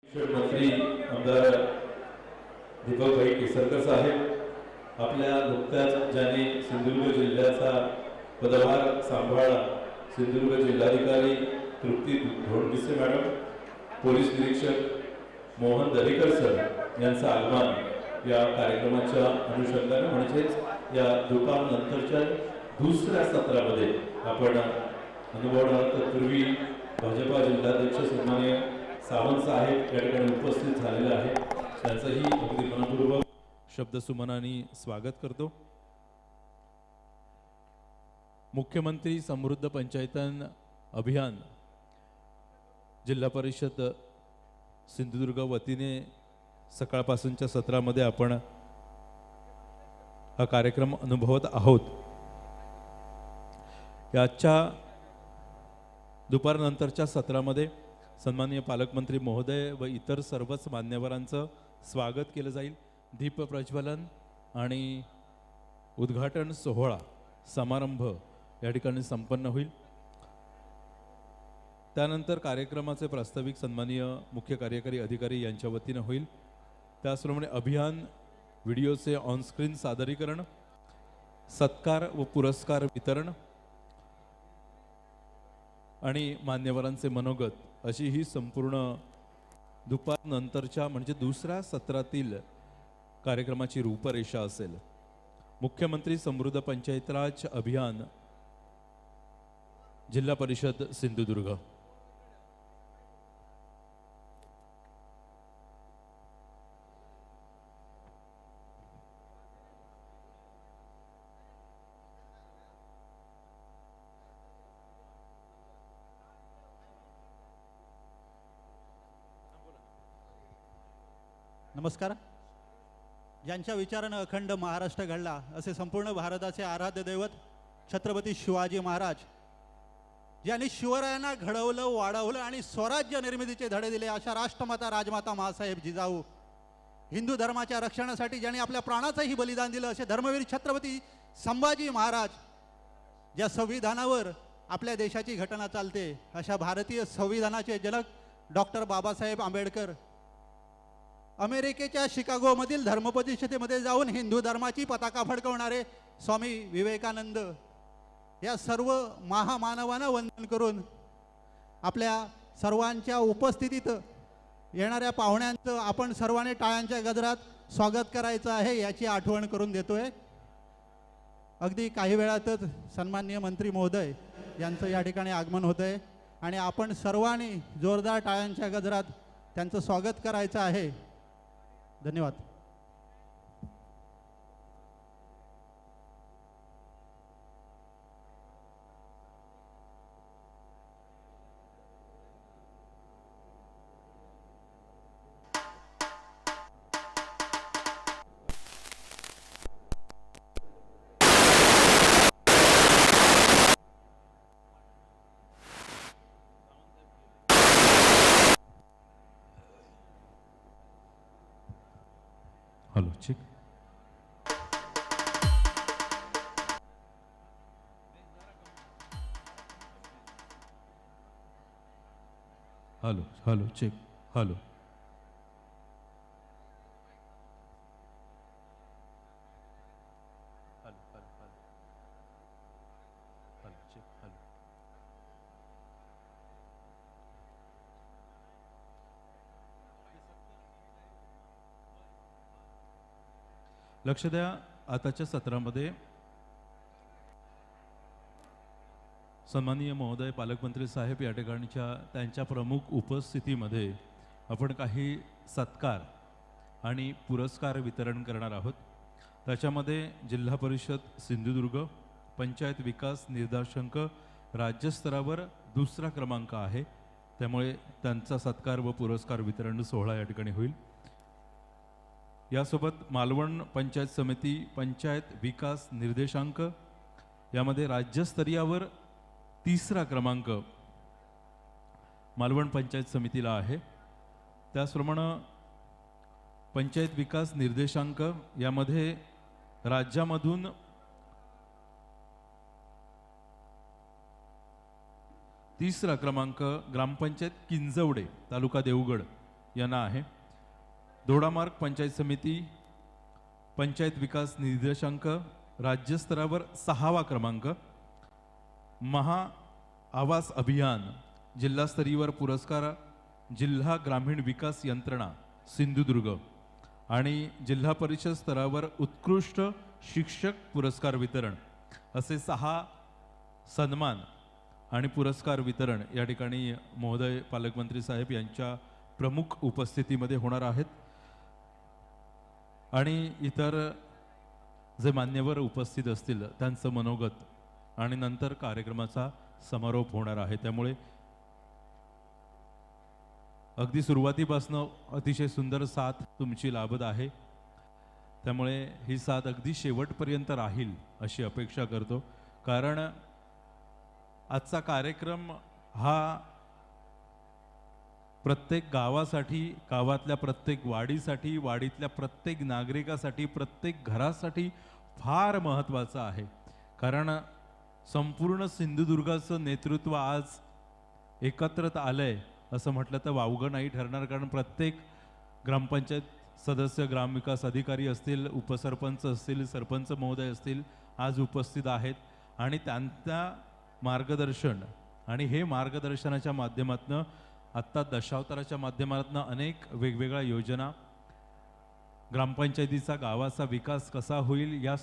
मंत्री आमदार दीपकभाई केसरकर साहेब आपल्या नुकत्याच ज्यांनी सिंधुदुर्ग जिल्ह्याचा पदभार सांभाळला, सिंधुदुर्ग जिल्हाधिकारी तृप्ती धोंडपिसे मॅडम, पोलीस निरीक्षक मोहन दरेकर सर यांचं आगमन या कार्यक्रमाच्या अनुषंगाने म्हणजेच या दुपारनंतरच्या दुसऱ्या सत्रामध्ये आपण अनुभवणार. तत्पूर्वी भाजपा जिल्हाध्यक्ष सन्माननीय सावंत साहेब या ठिकाणी उपस्थित झालेले आहे, त्यांचंही अगदी मनपूर्वक शब्दसुमनांनी स्वागत करतो. मुख्यमंत्री समृद्ध पंचायतन अभियान जिल्हा परिषद सिंधुदुर्ग वतीने सकाळपासूनच्या सत्रामध्ये आपण हा कार्यक्रम अनुभवत आहोत. याच्या दुपारनंतरच्या सत्रामध्ये सन्माननीय पालकमंत्री महोदय व इतर सर्वच मान्यवरांचं स्वागत केलं जाईल. दीप प्रज्वलन आणि उद्घाटन सोहळा समारंभ या ठिकाणी संपन्न होईल. त्यानंतर कार्यक्रमाचे प्रास्ताविक सन्माननीय मुख्य कार्यकारी अधिकारी यांच्या वतीने होईल. त्याचप्रमाणे अभियान व्हिडिओचे ऑनस्क्रीन सादरीकरण, सत्कार व पुरस्कार वितरण आणि मान्यवरांचे मनोगत अशी ही संपूर्ण दुपारनंतरच्या म्हणजे दुसऱ्या सत्रातील कार्यक्रमाची रूपरेषा असेल. मुख्यमंत्री समृद्ध पंचायतराज अभियान जिल्हा परिषद सिंधुदुर्ग. नमस्कार. ज्यांच्या विचारानं अखंड महाराष्ट्र घडला असे संपूर्ण भारताचे आराध्य दैवत छत्रपती शिवाजी महाराज, ज्यांनी शिवरायांना घडवलं, वाढवलं आणि स्वराज्य निर्मितीचे धडे दिले अशा राष्ट्रमाता राजमाता माँसाहेब जिजाऊ, हिंदू धर्माच्या रक्षणासाठी ज्यांनी आपल्या प्राणाचंही बलिदान दिलं असे धर्मवीर छत्रपती संभाजी महाराज, ज्या संविधानावर आपल्या देशाची घटना चालते अशा भारतीय संविधानाचे जनक डॉक्टर बाबासाहेब आंबेडकर, अमेरिकेच्या शिकागोमधील धर्मपरिषदेमध्ये जाऊन हिंदू धर्माची पताका फडकवणारे स्वामी विवेकानंद, या सर्व महामानवांना वंदन करून आपल्या सर्वांच्या उपस्थितीत येणाऱ्या पाहुण्यांचं आपण सर्वांनी टाळ्यांच्या गजरात स्वागत करायचं आहे याची आठवण करून देतोय. अगदी काही वेळातच सन्माननीय मंत्री महोदय यांचं या ठिकाणी आगमन होतंय आणि आपण सर्वांनी जोरदार टाळ्यांच्या गजरात त्यांचं स्वागत करायचं आहे. धन्यवाद. Hello check. Hello hello check. Hello लक्ष द्या. आताच्या सत्रामध्ये सन्माननीय महोदय पालकमंत्री साहेब या ठिकाणच्या त्यांच्या प्रमुख उपस्थितीमध्ये आपण काही सत्कार आणि पुरस्कार वितरण करणार आहोत. त्याच्यामध्ये जिल्हा परिषद सिंधुदुर्ग पंचायत विकास निर्देशांक राज्यस्तरावर दुसरा क्रमांक आहे, त्यामुळे त्यांचा सत्कार व पुरस्कार वितरण सोहळा या ठिकाणी होईल. यासोबत मालवण पंचायत समिती पंचायत विकास निर्देशांक यामध्ये राज्यस्तरीयावर तिसरा क्रमांक मालवण पंचायत समितीला आहे. त्याचप्रमाणे पंचायत विकास निर्देशांक यामध्ये राज्यामधून तिसरा क्रमांक ग्रामपंचायत किंजवडे तालुका देवगड यांना आहे. दोडामार्ग पंचायत समिती पंचायत विकास निर्देशांक राज्यस्तरावर 6वा क्रमांक. महा आवास अभियान जिल्हास्तरीयवर पुरस्कार जिल्हा ग्रामीण विकास यंत्रणा सिंधुदुर्ग आणि जिल्हा परिषद स्तरावर उत्कृष्ट शिक्षक पुरस्कार वितरण असे 6 सन्मान आणि पुरस्कार वितरण या ठिकाणी महोदय पालकमंत्री साहेब यांच्या प्रमुख उपस्थितीमध्ये होणार आहेत. आणि इतर जे मान्यवर उपस्थित असतील त्यांचं मनोगत आणि नंतर कार्यक्रमाचा समारोप होणार आहे. त्यामुळे अगदी सुरुवातीपासून अतिशय सुंदर साथ तुमची लाभत आहे. त्यामुळे ही साथ अगदी शेवटपर्यंत राहील अशी अपेक्षा करतो. कारण आजचा कार्यक्रम हा प्रत्येक गावासाठी, गावातल्या प्रत्येक वाडीसाठी, वाडीतल्या प्रत्येक नागरिकासाठी, प्रत्येक घरासाठी फार महत्त्वाचा आहे. कारण संपूर्ण सिंधुदुर्गाचं नेतृत्व आज एकत्रित आलंय असं म्हटलं तर वावगं नाही ठरणार. कारण प्रत्येक ग्रामपंचायत सदस्य, ग्रामविकास अधिकारी असतील, उपसरपंच असतील, सरपंच महोदय असतील आज उपस्थित आहेत. आणि त्यांचा मार्गदर्शन आणि हे मार्गदर्शनाच्या माध्यमातून आत्ता दशावताराच्या माध्यमातून अनेक वेगवेगळ्या योजना, ग्रामपंचायतीचा गावाचा विकास कसा होईल या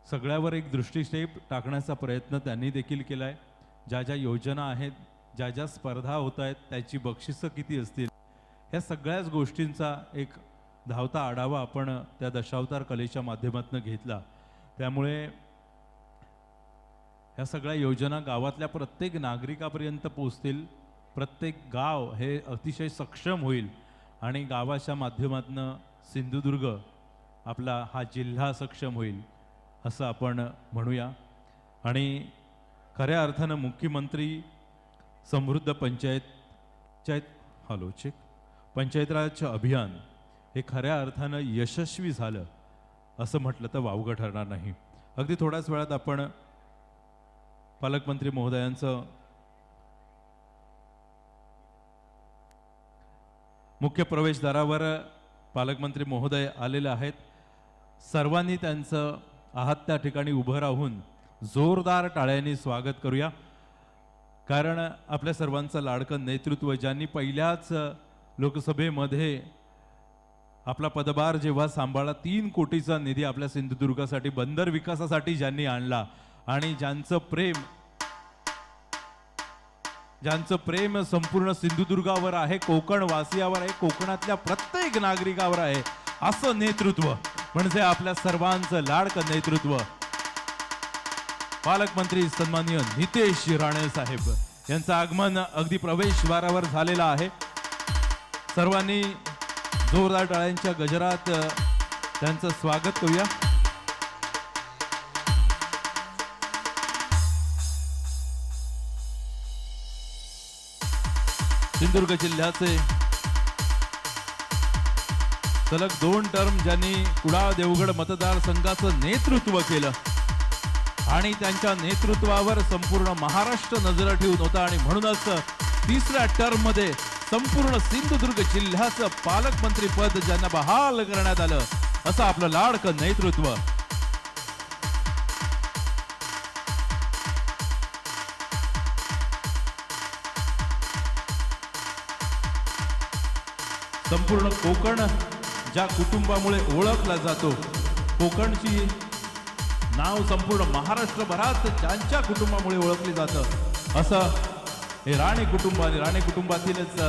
सगळ्यावर एक दृष्टिक्षेप टाकण्याचा प्रयत्न त्यांनी देखील केला आहे. ज्या ज्या योजना आहेत, ज्या ज्या स्पर्धा होत आहेत, त्याची बक्षिसं किती असतील, ह्या सगळ्याच गोष्टींचा एक धावता आढावा आपण त्या दशावतार कलेच्या माध्यमातून घेतला. त्यामुळे ह्या सगळ्या योजना गावातल्या प्रत्येक नागरिकापर्यंत पोहोचतील. प्रत्येक गाव हे अतिशय सक्षम होईल आणि गावाच्या माध्यमातून सिंधुदुर्ग आपला हा जिल्हा सक्षम होईल असं आपण म्हणूया. आणि खऱ्या अर्थानं मुख्यमंत्री समृद्ध पंचायत राज अभियान हे खऱ्या अर्थानं यशस्वी झालं असं म्हटलं तर वावगं ठरणार नाही. अगदी थोड्याच वेळात आपण पालकमंत्री महोदयांचं मुख्य प्रवेशद्वारावर पालकमंत्री महोदय आलेले आहेत. सर्वांनी त्यांचं आहात त्या ठिकाणी उभं राहून जोरदार टाळ्यांनी स्वागत करूया. कारण आपल्या सर्वांचं लाडकं नेतृत्व, ज्यांनी पहिल्याच लोकसभेमध्ये आपला पदभार जेव्हा सांभाळला, 3 कोटीचा निधी आपल्या सिंधुदुर्गासाठी बंदर विकासासाठी ज्यांनी आणला आणि ज्यांचं प्रेम संपूर्ण सिंधुदुर्गावर आहे, कोकण वासियावर आहे, कोकणातल्या प्रत्येक नागरिकावर आहे, असं नेतृत्व म्हणजे आपल्या सर्वांचं लाडकं नेतृत्व पालकमंत्री सन्माननीय नितेश राणे साहेब यांचं आगमन अगदी प्रवेशद्वारावर झालेलं आहे. सर्वांनी जोरदार टाळ्यांच्या गजरात त्यांचं स्वागत करूया. सिंधुदुर्ग जिल्ह्याचे सलग 2 टर्म ज्यांनी कुडाळ देवगड मतदारसंघाचं नेतृत्व केलं आणि त्यांच्या नेतृत्वावर संपूर्ण महाराष्ट्र नजर ठेवून होता आणि म्हणूनच 3ऱ्या टर्म मध्ये संपूर्ण सिंधुदुर्ग जिल्ह्याचं पालकमंत्री पद ज्यांना बहाल करण्यात आलं असं आपलं लाडकं नेतृत्व. संपूर्ण कोकण ज्या कुटुंबामुळे ओळखला जातो, कोकणची नाव संपूर्ण महाराष्ट्रभरात ज्यांच्या कुटुंबामुळे ओळखले जातं असं हे राणे कुटुंब आणि राणे कुटुंबातीलच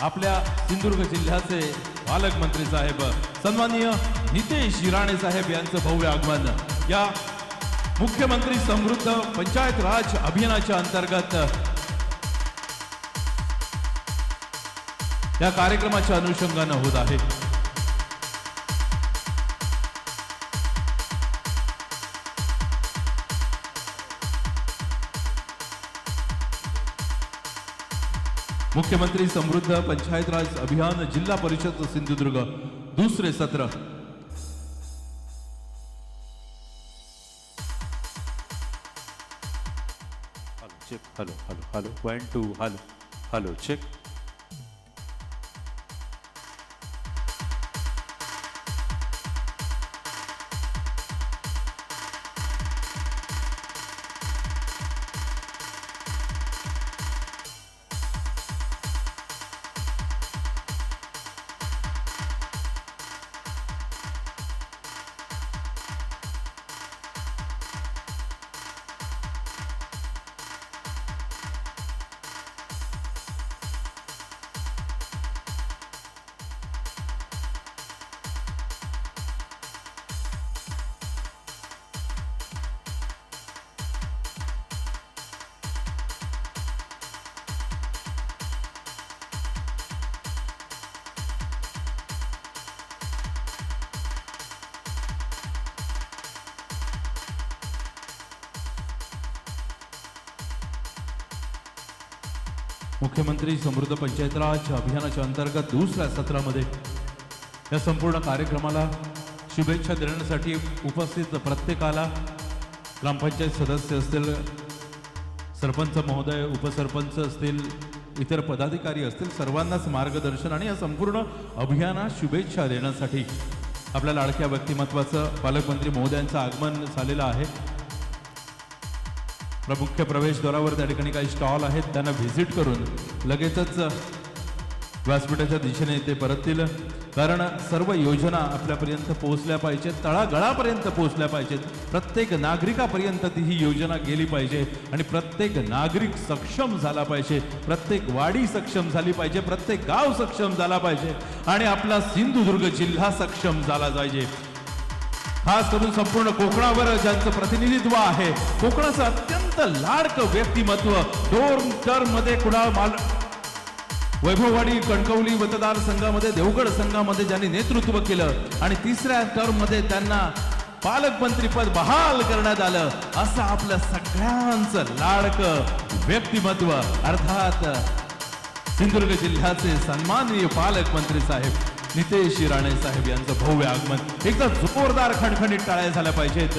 आपल्या सिंधुदुर्ग जिल्ह्याचे पालकमंत्री साहेब सन्माननीय नितेश राणे साहेब यांचं भव्य आगमन या मुख्यमंत्री समृद्ध पंचायत राज अभियानाच्या अंतर्गत या कार्यक्रमाच्या अनुषंगानं होत आहे. मुख्यमंत्री समृद्ध पंचायत राज अभियान जिल्हा परिषद सिंधुदुर्ग 2रे सत्र. Hello hello hello 1 2 hello hello check. मुख्यमंत्री समृद्ध पंचायत राज अभियानाच्या अंतर्गत दुसऱ्या सत्रामध्ये या संपूर्ण कार्यक्रमाला शुभेच्छा देण्यासाठी उपस्थित प्रत्येकाला ग्रामपंचायत सदस्य असतील, सरपंच महोदय, उपसरपंच असतील, इतर पदाधिकारी असतील, सर्वांनाच मार्गदर्शन आणि या संपूर्ण अभियानात शुभेच्छा देण्यासाठी आपल्या लाडक्या व्यक्तिमत्वाचं पालकमंत्री महोदयांचं आगमन झालेलं आहे. मुख्य प्रवेशद्वारावर त्या ठिकाणी काही स्टॉल आहेत, त्यांना व्हिजिट करून लगेचच व्यासपीठाच्या दिशेने ते परततील. कारण सर्व योजना आपल्यापर्यंत पोहोचल्या पाहिजेत, तळागाळापर्यंत पोहोचल्या पाहिजेत, प्रत्येक नागरिकापर्यंत ती ही योजना गेली पाहिजे आणि प्रत्येक नागरिक सक्षम झाला पाहिजे, प्रत्येक वाडी सक्षम झाली पाहिजे, प्रत्येक गाव सक्षम झाला पाहिजे आणि आपला सिंधुदुर्ग जिल्हा सक्षम झाला पाहिजे. खास करून संपूर्ण कोकणावर ज्यांचं प्रतिनिधित्व आहे, कोकणाचं अत्यंत लाडकं व्यक्तिमत्व, 2 टर्म मध्ये कुडाळ वैभववाडी कणकवली मतदारसंघामध्ये, देवगड संघामध्ये ज्यांनी नेतृत्व केलं आणि 3ऱ्या टर्म मध्ये त्यांना पालकमंत्रीपद बहाल करण्यात आलं, असं आपल्या सगळ्यांचं लाडकं व्यक्तिमत्व अर्थात सिंधुदुर्ग जिल्ह्याचे सन्माननीय पालकमंत्री साहेब नितेश राणे साहेब यांचं भव्य आगमन. एकदा जोरदार खणखणीत टाळ्या झाल्या पाहिजेत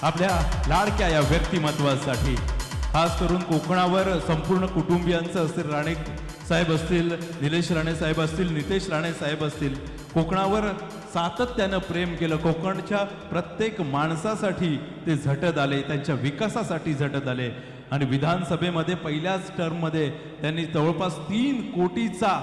आपल्या लाडक्या या व्यक्तिमत्वासाठी. खास करून कोकणावर संपूर्ण कुटुंबियांचं असतील, राणे साहेब असतील, निलेश राणे साहेब असतील, नितेश राणे साहेब असतील, कोकणावर सातत्यानं प्रेम केलं. कोकणच्या प्रत्येक माणसासाठी ते झटत आले, त्यांच्या विकासासाठी झटत आले आणि विधानसभेमध्ये पहिल्याच टर्ममध्ये त्यांनी जवळपास 3 कोटीचा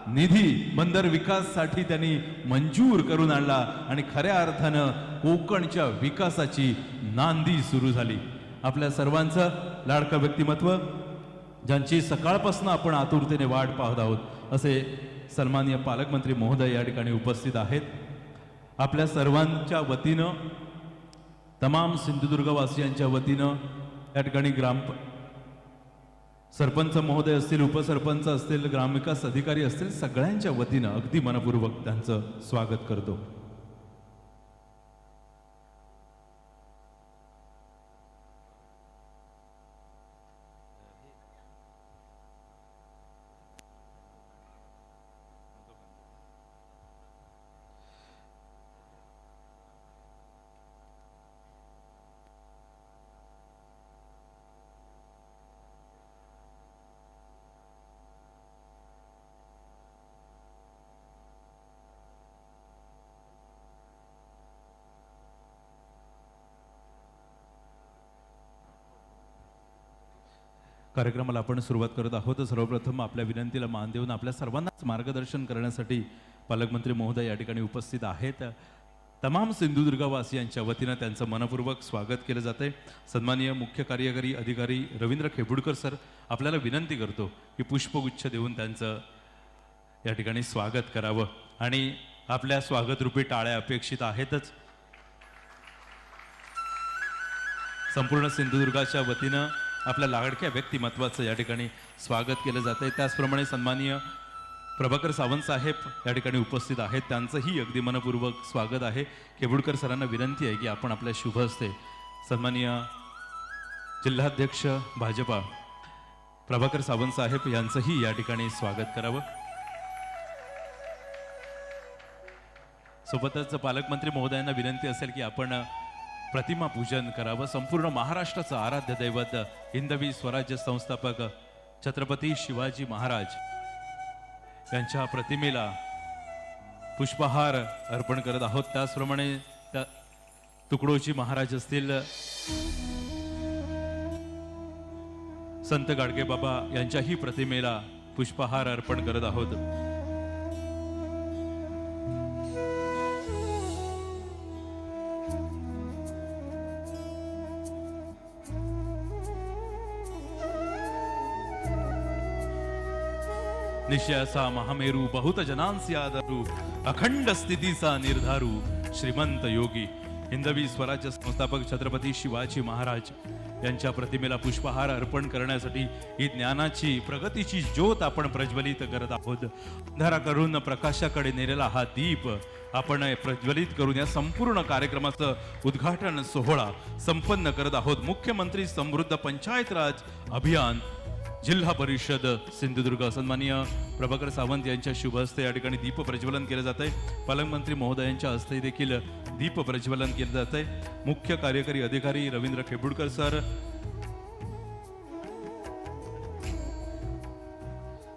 निधी बंदर विकासासाठी त्यांनी मंजूर करून आणला आणि खऱ्या अर्थानं कोकणच्या विकासाची नांदी सुरू झाली. आपल्या सर्वांचं लाडकं व्यक्तिमत्व, ज्यांची सकाळपासून आपण आतुरतेने वाट पाहत आहोत, असे सन्माननीय पालकमंत्री महोदय या ठिकाणी उपस्थित आहेत. आपल्या सर्वांच्या वतीनं, तमाम सिंधुदुर्गवासियांच्या वतीनं या ठिकाणी सरपंच महोदय असतील, उपसरपंच असतील, ग्रामविकास अधिकारी असतील, सगळ्यांच्या वतीनं अगदी मनपूर्वक त्यांचं स्वागत करतो. कार्यक्रमाला आपण सुरुवात करत आहोत. सर्वप्रथम आपल्या विनंतीला मान देऊन आपल्या सर्वांनाच मार्गदर्शन करण्यासाठी पालकमंत्री महोदय या ठिकाणी उपस्थित आहेत. तमाम सिंधुदुर्गवासियांच्या वतीनं त्यांचं मनपूर्वक स्वागत केलं जाते. सन्माननीय मुख्य कार्यकारी अधिकारी रवींद्र खेबुडकर सर, आपल्याला विनंती करतो की पुष्पगुच्छ देऊन त्यांचं या ठिकाणी स्वागत करावं आणि आपल्या स्वागतरूपी टाळ्या अपेक्षित आहेतच. संपूर्ण सिंधुदुर्गाच्या वतीनं आपल्या लाडक्या व्यक्तिमत्वाचं या ठिकाणी स्वागत केलं जातंय. त्याचप्रमाणे सन्माननीय प्रभाकर सावंत साहेब या ठिकाणी उपस्थित आहेत, त्यांचंही अगदी मनपूर्वक स्वागत आहे. खेबुडकर सरांना विनंती आहे की आपण आपल्या शुभ हस्ते सन्माननीय जिल्हाध्यक्ष भाजपा प्रभाकर सावंत साहेब यांचंही या ठिकाणी स्वागत करावं. सोबतच पालकमंत्री महोदयांना विनंती असेल की आपण प्रतिमा पूजन करावं. संपूर्ण महाराष्ट्राचं आराध्य दैवत हिंदवी स्वराज्य संस्थापक छत्रपती शिवाजी महाराज यांच्या प्रतिमेला पुष्पहार अर्पण करत आहोत. त्याचप्रमाणे त्या तुकडोजी महाराज असतील, संत गाडगे बाबा यांच्याही प्रतिमेला पुष्पहार अर्पण करत आहोत. निश्चयाचा महामेरू बहुत जनांसी आदरू, अखंड स्थितीचा निर्धारू श्रीमंत योगी हिंदवी स्वराज्य संस्थापक छत्रपती शिवाजी महाराज यांच्या प्रतिमेला पुष्पहार अर्पण करण्यासाठी ही ज्ञानाची प्रगतीची ज्योत आपण प्रज्वलित करत आहोत. अंधारा करून प्रकाशाकडे नेलेला हा दीप आपण प्रज्वलित करून या संपूर्ण कार्यक्रमाचं उद्घाटन सोहळा संपन्न करत आहोत. मुख्यमंत्री समृद्ध पंचायत राज अभियान जिल्हा परिषद सिंधुदुर्ग सन्माननीय प्रभाकर सावंत यांच्या शुभ हस्ते या ठिकाणी दीप प्रज्वलन केलं जात आहे. पालकमंत्री महोदयांच्या हस्ते देखील दीप प्रज्वलन केलं जात आहे. मुख्य कार्यकारी अधिकारी रवींद्र खेबुडकर सर,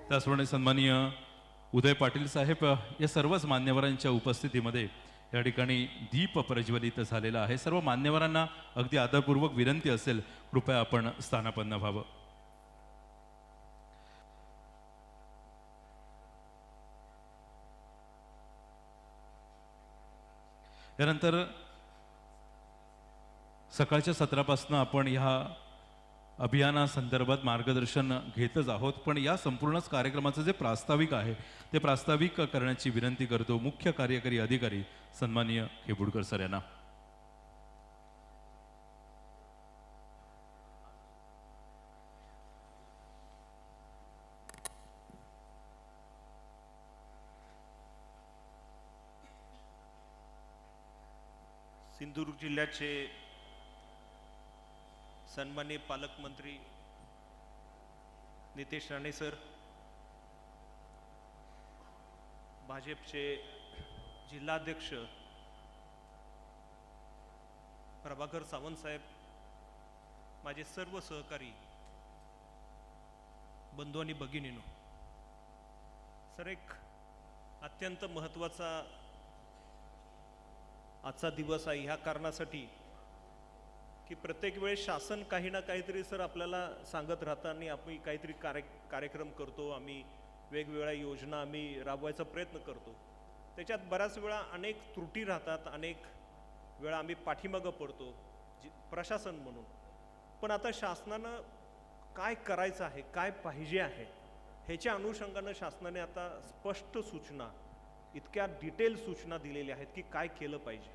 त्याचप्रमाणे सन्माननीय उदय पाटील साहेब या सर्वच मान्यवरांच्या उपस्थितीमध्ये या ठिकाणी दीप प्रज्वलित झालेला आहे. सर्व मान्यवरांना अगदी आदरपूर्वक विनंती असेल, कृपया आपण स्थानापन्न व्हावं. यानंतर सकाळच्या सत्रापासून आपण ह्या अभियानासंदर्भात मार्गदर्शन घेतच आहोत, पण या संपूर्णच कार्यक्रमाचं जे प्रास्ताविक आहे ते प्रास्ताविक करण्याची विनंती करतो मुख्य कार्यकारी अधिकारी सन्माननीय खेबुडकर सर यांना. सिंधुदुर्ग जिल्ह्याचे सन्माननीय पालकमंत्री नितेश राणे सर, भाजपचे जिल्हाध्यक्ष प्रभाकर सावंत साहेब, माझे सर्व सहकारी बंधू आणि भगिनींनो, सर एक अत्यंत महत्त्वाचा आजचा दिवस आहे ह्या कारणासाठी की प्रत्येक वेळेस शासन काही ना काहीतरी सर आपल्याला सांगत राहतं आणि आम्ही काहीतरी कार्यक्रम करतो, आम्ही वेगवेगळ्या योजना आम्ही राबवायचा प्रयत्न करतो. त्याच्यात बऱ्याच वेळा अनेक त्रुटी राहतात, अनेक वेळा आम्ही पाठीमागं पडतो प्रशासन म्हणून. पण आता शासनानं काय करायचं आहे, काय पाहिजे आहे, ह्याच्या अनुषंगानं शासनाने आता स्पष्ट सूचना, इतक्या डिटेल सूचना दिलेल्या आहेत की काय केलं पाहिजे.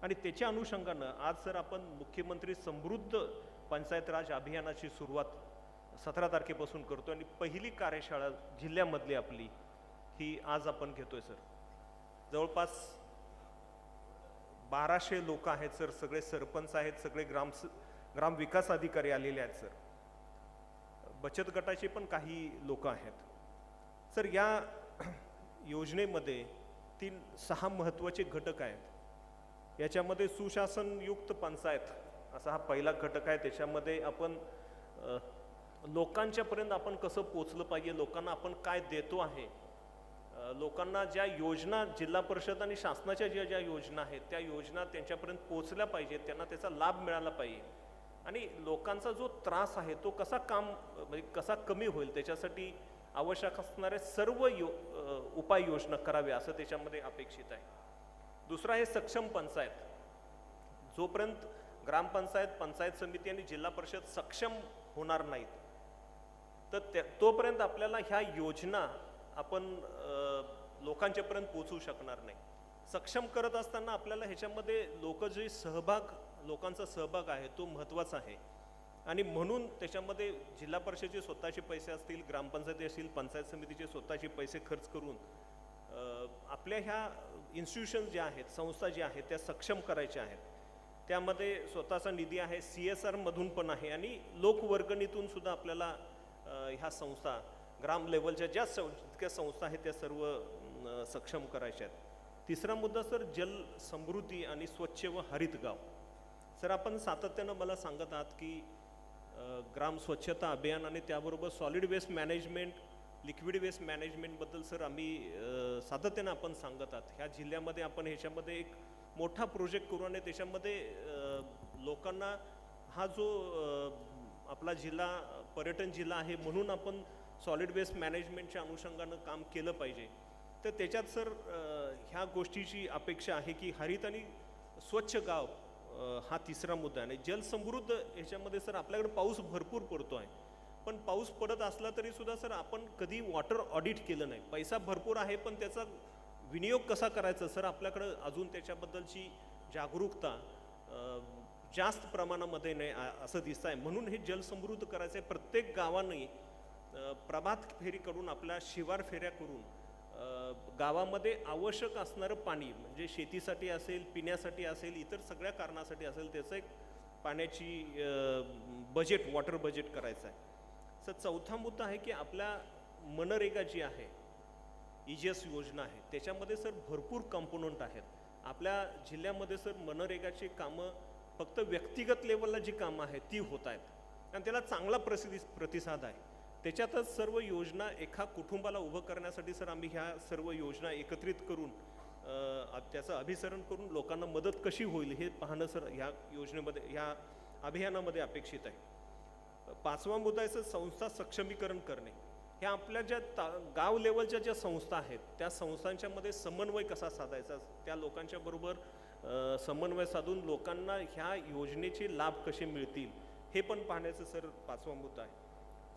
आणि त्याच्या अनुषंगानं आज सर आपण मुख्यमंत्री समृद्ध पंचायत राज अभियानाची सुरुवात 17 तारखेपासून करतो आणि पहिली कार्यशाळा जिल्ह्यामधली आपली ही आज आपण घेतोय सर. जवळपास 1200 लोक आहेत सर, सगळे सरपंच आहेत, सगळे ग्रामविकास अधिकारी आलेले आहेत सर, बचत गटाचे पण काही लोक आहेत सर. या योजनेमध्ये 6 महत्त्वाचे घटक आहेत. याच्यामध्ये सुशासनयुक्त पंचायत असा हा पहिला घटक आहे. त्याच्यामध्ये आपण लोकांच्यापर्यंत आपण कसं पोचलं पाहिजे, लोकांना आपण काय देतो आहे, लोकांना ज्या योजना जिल्हा परिषद आणि शासनाच्या ज्या योजना आहेत त्या योजना त्यांच्यापर्यंत पोचल्या पाहिजेत, त्यांना त्याचा लाभ मिळाला पाहिजे आणि लोकांचा जो त्रास आहे तो म्हणजे कसा कमी होईल त्याच्यासाठी आवश्यक असणारे सर्व उपाययोजना कराव्या असं त्याच्यामध्ये अपेक्षित आहे. दुसरा आहे सक्षम पंचायत. जोपर्यंत ग्रामपंचायत, पंचायत समिती आणि जिल्हा परिषद सक्षम होणार नाहीत तर तोपर्यंत आपल्याला ह्या योजना आपण लोकांच्यापर्यंत पोहोचू शकणार नाही. सक्षम करत असताना आपल्याला ह्याच्यामध्ये लोकांचा सहभाग आहे तो महत्त्वाचा आहे आणि म्हणून त्याच्यामध्ये जिल्हा परिषदेचे स्वतःचे पैसे असतील, ग्रामपंचायती असतील, पंचायत समितीचे स्वतःचे पैसे खर्च करून आपल्या ह्या इन्स्टिट्यूशन ज्या आहेत, संस्था ज्या आहेत त्या सक्षम करायच्या आहेत. त्यामध्ये स्वतःचा निधी आहे, CSR मधून पण आहे आणि लोकवर्गणीतून सुद्धा आपल्याला ह्या संस्था ग्राम लेवलच्या जितक्या संस्था आहेत त्या सर्व सक्षम करायच्या आहेत. तिसरा मुद्दा सर जल समृद्धी आणि स्वच्छ व हरित गाव. सर आपण सातत्यानं मला सांगत आहात की ग्राम स्वच्छता अभियान आणि त्याबरोबर solid waste management liquid waste मॅनेजमेंटबद्दल सर आम्ही सातत्यानं आपण सांगत आहात. ह्या जिल्ह्यामध्ये आपण ह्याच्यामध्ये एक मोठा प्रोजेक्ट करू आणि त्याच्यामध्ये लोकांना हा जो आपला जिल्हा पर्यटन जिल्हा आहे म्हणून आपण सॉलिड वेस्ट मॅनेजमेंटच्या अनुषंगानं काम केलं पाहिजे. तर त्याच्यात सर ह्या गोष्टीची अपेक्षा आहे की हरित आणि स्वच्छ गाव हा तिसरा मुद्दा आहे. जलसमृद्ध ह्याच्यामध्ये सर आपल्याकडे पाऊस भरपूर पडतो आहे, पण पाऊस पडत असला तरी सुद्धा सर आपण कधी वॉटर ऑडिट केलं नाही. पैसा भरपूर आहे पण त्याचा विनियोग कसा करायचा सर आपल्याकडं अजून त्याच्याबद्दलची जागरूकता जास्त प्रमाणामध्ये नाही असं दिसतं आहे. म्हणून हे जलसमृद्ध करायचं आहे. प्रत्येक गावाने प्रभात फेरी करून आपल्या शिवार फेऱ्या करून गावामध्ये आवश्यक असणारं पाणी म्हणजे शेतीसाठी असेल, पिण्यासाठी असेल, इतर सगळ्या कारणासाठी असेल त्याचं एक पाण्याची बजेट वॉटर बजेट करायचं आहे. सर चौथा मुद्दा आहे की आपल्या मनरेगा जी आहे EGS योजना आहे त्याच्यामध्ये सर भरपूर कंपोनंट आहेत. आपल्या जिल्ह्यामध्ये सर मनरेगाची कामं फक्त व्यक्तिगत लेवलला जी कामं आहेत ती होत आहेत आणि त्याला चांगला प्रतिसाद आहे. त्याच्यातच सर्व योजना एका कुटुंबाला उभं करण्यासाठी सर आम्ही ह्या सर्व योजना एकत्रित करून त्याचं अभिसरण करून लोकांना मदत कशी होईल हे पाहणं सर ह्या योजनेमध्ये ह्या अभियानामध्ये अपेक्षित आहे. पाचवा मुद्दा आहे सर संस्था सक्षमीकरण करणे. ह्या आपल्या ज्या गाव लेवलच्या ज्या संस्था आहेत त्या संस्थांच्यामध्ये समन्वय कसा साधायचा, त्या लोकांच्या बरोबर समन्वय साधून लोकांना ह्या योजनेचे लाभ कसे मिळतील हे पण पाहण्याचं सर पाचवा मुद्दा आहे.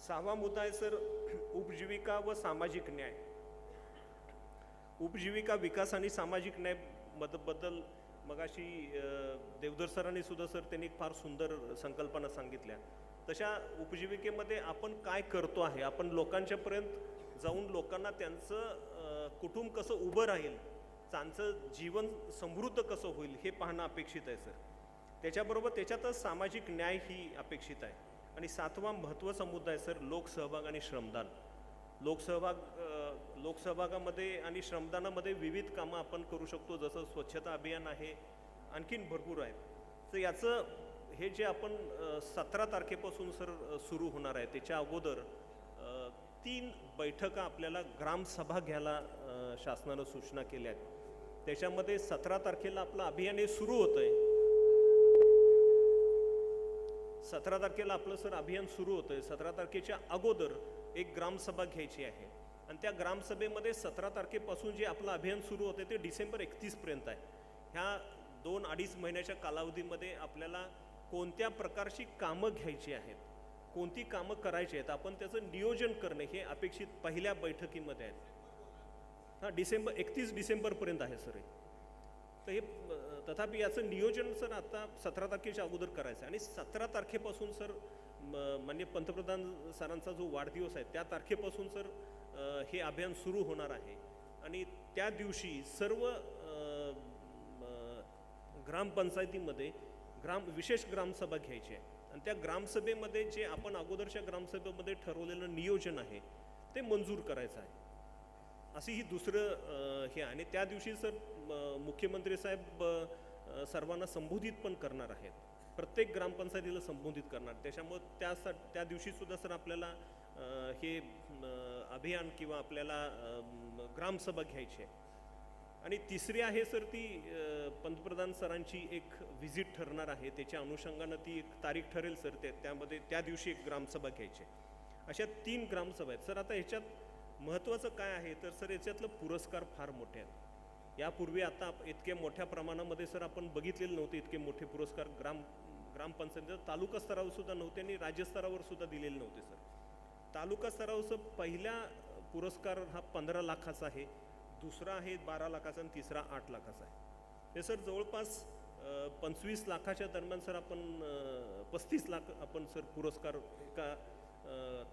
सहावा मुद्दा आहे सर उपजीविका व सामाजिक न्याय. उपजीविका विकास आणि सामाजिक न्याय बद्दल मगाशी देवधर सरांनी सुद्धा सर त्यांनी फार सुंदर संकल्पना सांगितल्या. तशा उपजीविकेमध्ये आपण काय करतो आहे, आपण लोकांच्यापर्यंत जाऊन लोकांना त्यांचं कुटुंब कसं उभं राहील, त्यांचं जीवन समृद्ध कसं होईल हे पाहणं अपेक्षित आहे सर. त्याच्याबरोबर त्याच्यातच सामाजिक न्याय ही अपेक्षित आहे. आणि सातवा महत्त्वाचा मुद्दा आहे सर लोकसहभाग आणि श्रमदान. लोकसहभागामध्ये आणि श्रमदानामध्ये विविध कामं आपण करू शकतो, जसं स्वच्छता अभियान आहे, आणखीन भरपूर आहेत. तर याचं हे जे आपण 17 तारखेपासून सर सुरू होणार आहे त्याच्या अगोदर 3 बैठका आपल्याला ग्रामसभा घ्यायला शासनानं सूचना केल्या आहेत. त्याच्यामध्ये 17 तारखेला आपलं अभियान हे सुरू होतं आहे. 17 तारखेला आपलं सर अभियान सुरू होतं आहे. 17 तारखेच्या अगोदर एक ग्रामसभा घ्यायची आहे आणि त्या ग्रामसभेमध्ये 17 तारखेपासून जे आपलं अभियान सुरू होतं ते डिसेंबर 31 पर्यंत आहे. ह्या 2-2.5 महिन्याच्या कालावधीमध्ये आपल्याला कोणत्या प्रकारची कामं घ्यायची आहेत, कोणती कामं करायची आहेत, आपण त्याचं नियोजन करणे हे अपेक्षित पहिल्या बैठकीमध्ये आहे. हां 31 डिसेंबरपर्यंत आहे सर. तर हे तथापि याचं नियोजन सर आता 17 तारखेच्या अगोदर करायचं आहे. आणि 17 तारखेपासून सर माननीय पंतप्रधान सरांचा जो वाढदिवस आहे त्या तारखेपासून सर हे अभियान सुरू होणार आहे. आणि त्या दिवशी सर्व ग्रामपंचायतीमध्ये विशेष ग्रामसभा घ्यायची आहे आणि त्या ग्रामसभेमध्ये जे आपण अगोदरच्या ग्रामसभेमध्ये ठरवलेलं नियोजन आहे ते मंजूर करायचं आहे. अशी ही दुसरं हे. आणि त्या दिवशी सर मुख्यमंत्री साहेब सर्वांना संबोधित पण करणार आहेत, प्रत्येक ग्रामपंचायतीला संबोधित करणार. त्याच्यामुळे त्या दिवशीसुद्धा सर आपल्याला हे अभियान किंवा आपल्याला ग्रामसभा घ्यायची आहे. आणि तिसरी आहे सर ती पंतप्रधान सरांची एक व्हिजिट ठरणार आहे, त्याच्या अनुषंगानं ती एक तारीख ठरेल सर. त्यामध्ये त्या दिवशी एक ग्रामसभा घ्यायची आहे. अशा 3 ग्रामसभा आहेत सर. आता ह्याच्यात महत्त्वाचं काय आहे तर सर याच्यातलं पुरस्कार फार मोठे आहेत. यापूर्वी आता इतक्या मोठ्या प्रमाणामध्ये सर आपण बघितलेले नव्हते इतके मोठे पुरस्कार ग्रामपंचायत तालुका स्तरावर सुद्धा नव्हते आणि राज्यस्तरावर सुद्धा दिलेले नव्हते सर. तालुका स्तरावर पहिला पुरस्कार हा 15 लाखाचा आहे, दुसरा आहे 12 लाखाचा आणि तिसरा 8 लाखाचा आहे. हे सर जवळपास 25 लाखाच्या दरम्यान सर आपण 35 लाख आपण सर पुरस्कार एका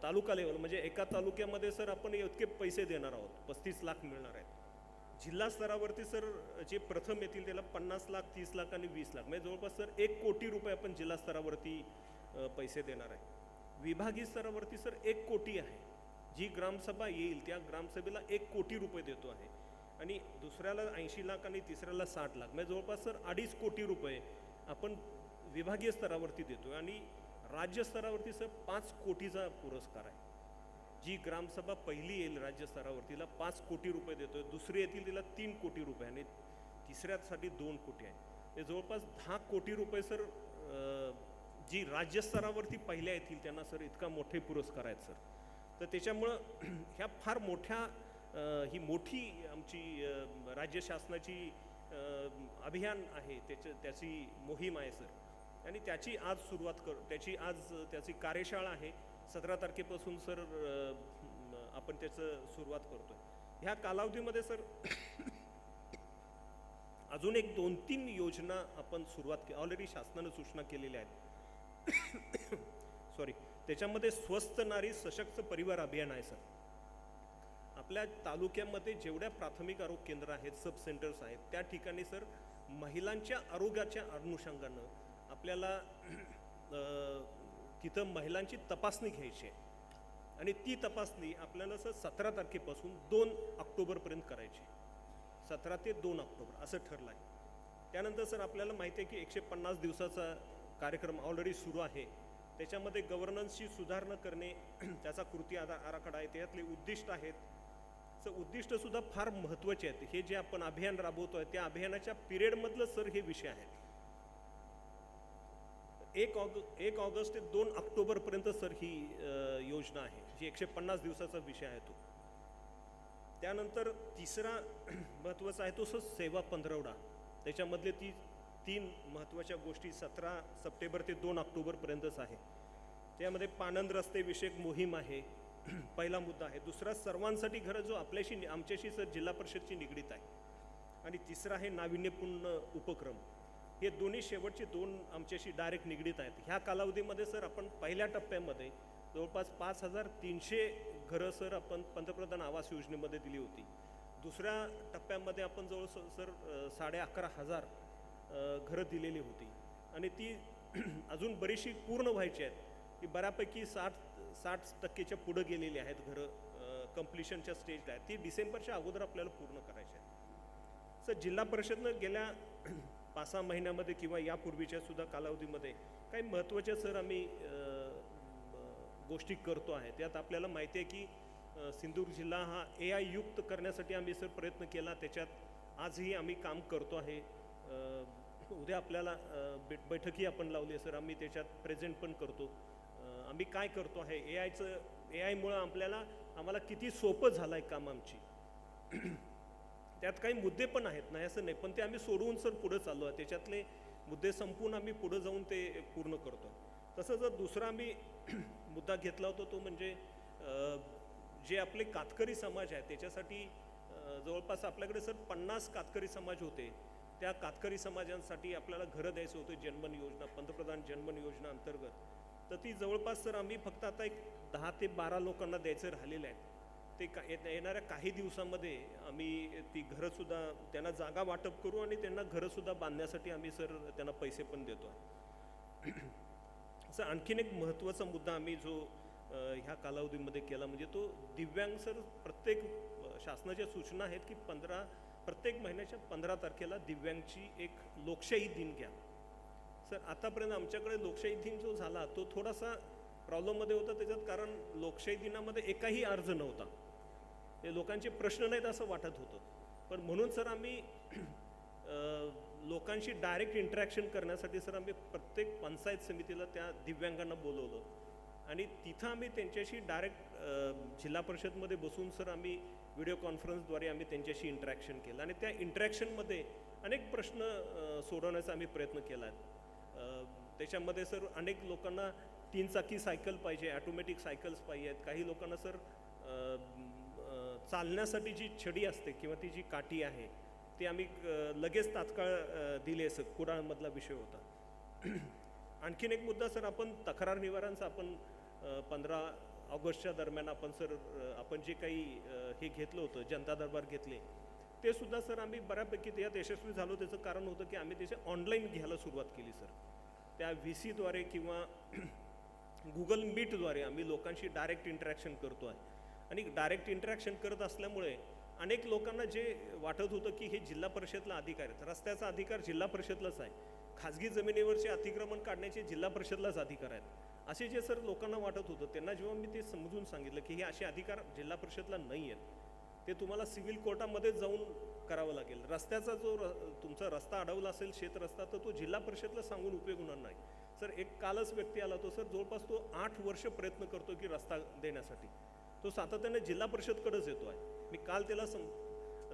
तालुका लेवल म्हणजे एका तालुक्यामध्ये सर आपण इतके पैसे देणार आहोत, 35 लाख मिळणार आहेत. जिल्हा स्तरावरती सर जे प्रथम येतील त्याला 50 लाख, 30 लाख आणि 20 लाख म्हणजे जवळपास सर 1 कोटी रुपये आपण जिल्हा स्तरावरती पैसे देणार आहे. विभागीय स्तरावरती सर 1 कोटी आहे. जी ग्रामसभा येईल त्या ग्रामसभेला 1 कोटी रुपये देतो आहे आणि दुसऱ्याला 80 लाख आणि तिसऱ्याला 60 लाख म्हणजे जवळपास सर 2.5 कोटी रुपये आपण विभागीय स्तरावरती देतो आणि राज्य स्तरावरती सर 5 कोटीचा पुरस्कार आहे. जी ग्रामसभा पहिली येईल राज्य स्तरावरती तिला 5 कोटी रुपये देतोय, दुसरी येतील तिला 3 कोटी रुपये आणि तिसऱ्यासाठी 2 कोटी आहे. हे जवळपास 10 कोटी रुपये सर जी राज्यस्तरावरती पहिल्या येतील त्यांना सर इतका मोठे पुरस्कार आहेत सर. तर त्याच्यामुळं ह्या फार मोठ्या ही मोठी आमची राज्य शासनाची अभियान आहे, त्याची मोहीम आहे सर आणि त्याची आज सुरुवात त्याची कार्यशाळा आहे. 17 तारखेपासून सर आपण त्याचं सुरुवात करतोय. ह्या कालावधीमध्ये सर अजून एक 2-3 योजना आपण सुरुवात ऑलरेडी शासनानं सूचना केलेल्या आहेत. सॉरी, त्याच्यामध्ये स्वस्थ नारी सशक्त परिवार अभियान आहे सर. आपल्या तालुक्यामध्ये जेवढ्या प्राथमिक आरोग्य केंद्र आहेत, सब सेंटर्स आहेत, त्या ठिकाणी सर महिलांच्या आरोग्याच्या अनुषंगानं आपल्याला तिथं महिलांची तपासणी घ्यायची आहे आणि ती तपासणी आपल्याला सर 17 तारखेपासून 2 ऑक्टोबरपर्यंत करायची. 17 ते 2 ऑक्टोबर असं ठरलं आहे. त्यानंतर सर आपल्याला माहिती आहे की 150 दिवसाचा कार्यक्रम ऑलरेडी सुरू आहे. त्याच्यामध्ये गव्हर्नन्सची सुधारणा करणे, त्याचा कृती आराखडा आहे, त्यातले उद्दिष्ट आहेत. सर उद्दिष्टसुद्धा फार महत्त्वाचे आहेत. हे जे आपण अभियान राबवतो आहे त्या अभियानाच्या पिरियडमधलं सर हे विषय आहेत. 1 ऑगस्ट ते 2 ऑक्टोबरपर्यंत सर ही योजना आहे, जी 150 दिवसाचा विषय आहे तो. त्यानंतर तिसरा महत्त्वाचा आहे तो सर सेवा पंधरवडा. त्याच्यामधले 3 महत्त्वाच्या गोष्टी 17 सप्टेंबर ते 2 ऑक्टोबरपर्यंतच आहे. त्यामध्ये पाणंद रस्ते विषयक मोहीम आहे, पहिला मुद्दा आहे. दुसरा सर्वांसाठी घरं, जो आमच्याशी सर जिल्हा परिषदची निगडीत आहे. आणि तिसरा आहे नाविन्यपूर्ण उपक्रम. हे दोन्ही शेवटचे 2 आमच्याशी डायरेक्ट निगडीत आहेत. ह्या कालावधीमध्ये सर आपण पहिल्या टप्प्यामध्ये जवळपास 5300 घरं सर आपण पंतप्रधान आवास योजनेमध्ये दिली होती. दुसऱ्या टप्प्यामध्ये आपण जवळ सर 11,500 घरं दिलेली होती आणि ती अजून बरीचशी पूर्ण व्हायची आहेत. ती बऱ्यापैकी 60% पुढं गेलेली आहेत घरं, कम्प्लिशनच्या स्टेजला आहेत. ती डिसेंबरच्या अगोदर आपल्याला पूर्ण करायची आहेत. सर जिल्हा परिषदनं गेल्या 5-6 महिन्यामध्ये किंवा यापूर्वीच्या सुद्धा कालावधीमध्ये काही महत्त्वाच्या सर आम्ही गोष्टी करतो आहे. त्यात आपल्याला माहिती आहे की सिंधुदुर्ग जिल्हा हा AI युक्त करण्यासाठी आम्ही सर प्रयत्न केला. त्याच्यात आजही आम्ही काम करतो आहे. उद्या आपल्याला बैठकी आपण लावली आहे सर, आम्ही त्याच्यात प्रेझेंट पण करतो. आम्ही काय करतो आहे, AI मुळं आम्हाला किती सोपं झालं आहे काम आमची. त्यात काही मुद्दे पण आहेत, नाही असं नाही, पण ते आम्ही सोडवून सर पुढं चाललो आहे. त्याच्यातले मुद्दे संपून आम्ही पुढं जाऊन ते पूर्ण करतो. तसं जर दुसरा आम्ही मुद्दा घेतला होता तो म्हणजे जे आपले कातकरी समाज आहे त्याच्यासाठी जवळपास आपल्याकडे सर 50 कातकरी समाज होते. त्या कातकरी समाजांसाठी आपल्याला घरं द्यायचं होतं जनमन योजना, पंतप्रधान जनमन योजना अंतर्गत. तर ती जवळपास सर आम्ही फक्त आता एक 10 ते 12 लोकांना द्यायचं राहिलेलं आहे. ते येणाऱ्या काही दिवसामध्ये आम्ही ती घरंसुद्धा त्यांना जागा वाटप करू आणि त्यांना घरंसुद्धा बांधण्यासाठी आम्ही सर त्यांना पैसे पण देतो. असं आणखीन एक महत्त्वाचा मुद्दा आम्ही जो ह्या कालावधीमध्ये केला म्हणजे तो दिव्यांग सर. प्रत्येक शासनाच्या सूचना आहेत की प्रत्येक महिन्याच्या 15 तारखेला दिव्यांगची एक लोकशाही दिन घ्या. सर आतापर्यंत आमच्याकडे लोकशाही दिन जो झाला तो थोडासा प्रॉब्लेममध्ये होता त्याच्यात, कारण लोकशाही दिनामध्ये एकाही अर्ज नव्हता. ते लोकांचे प्रश्न नाहीत असं वाटत होतं. पण म्हणून सर आम्ही लोकांशी डायरेक्ट इंटरॅक्शन करण्यासाठी सर आम्ही प्रत्येक पंचायत समितीला त्या दिव्यांगांना बोलवलं आणि तिथं आम्ही त्यांच्याशी डायरेक्ट जिल्हा परिषदमध्ये बसून सर आम्ही व्हिडिओ कॉन्फरन्सद्वारे आम्ही त्यांच्याशी इंटरॅक्शन केलं आणि त्या इंटरॅक्शनमध्ये अनेक प्रश्न सोडवण्याचा आम्ही प्रयत्न केला आहे. त्याच्यामध्ये सर अनेक लोकांना 3 चाकी सायकल पाहिजे, ॲटोमॅटिक सायकल्स पाहिजे आहेत. काही लोकांना सर चालण्यासाठी जी छडी असते किंवा ती जी काठी आहे ती आम्ही लगेच तात्काळ दिली. सर कुडाळमधला विषय होता. आणखीन एक मुद्दा सर, आपण तक्रार निवारणचा आपण 15 ऑगस्टच्या दरम्यान आपण जे काही हे घेतलं होतं, जनता दरबार घेतले, ते सुद्धा सर आम्ही बऱ्यापैकी त्यात यशस्वी झालो. त्याचं कारण होतं की आम्ही त्याचे ऑनलाईन घ्यायला सुरुवात केली सर. त्या VCद्वारे किंवा गुगल मीटद्वारे आम्ही लोकांशी डायरेक्ट इंटरॅक्शन करतो आहे आणि डायरेक्ट इंटरॅक्शन करत असल्यामुळे अनेक लोकांना जे वाटत होतं की हे जिल्हा परिषदला अधिकार आहेत, रस्त्याचा अधिकार जिल्हा परिषदलाच आहे, खाजगी जमिनीवरचे अतिक्रमण काढण्याचे जिल्हा परिषदलाच अधिकार आहेत असे जे सर लोकांना वाटत होतं, त्यांना जेव्हा मी ते समजून सांगितलं की हे असे अधिकार जिल्हा परिषदला नाही आहेत, ते तुम्हाला सिव्हिल कोर्टामध्येच जाऊन करावं लागेल. रस्त्याचा जो तुमचा रस्ता अडवला असेल शेत रस्ता, तर तो जिल्हा परिषदला सांगून उपयोग होणार नाही. सर एक कालच व्यक्ती आला, तो सर जवळपास तो 8 वर्ष प्रयत्न करतो की रस्ता देण्यासाठी, तो सातत्याने जिल्हा परिषदकडेच येतो आहे. मी काल त्याला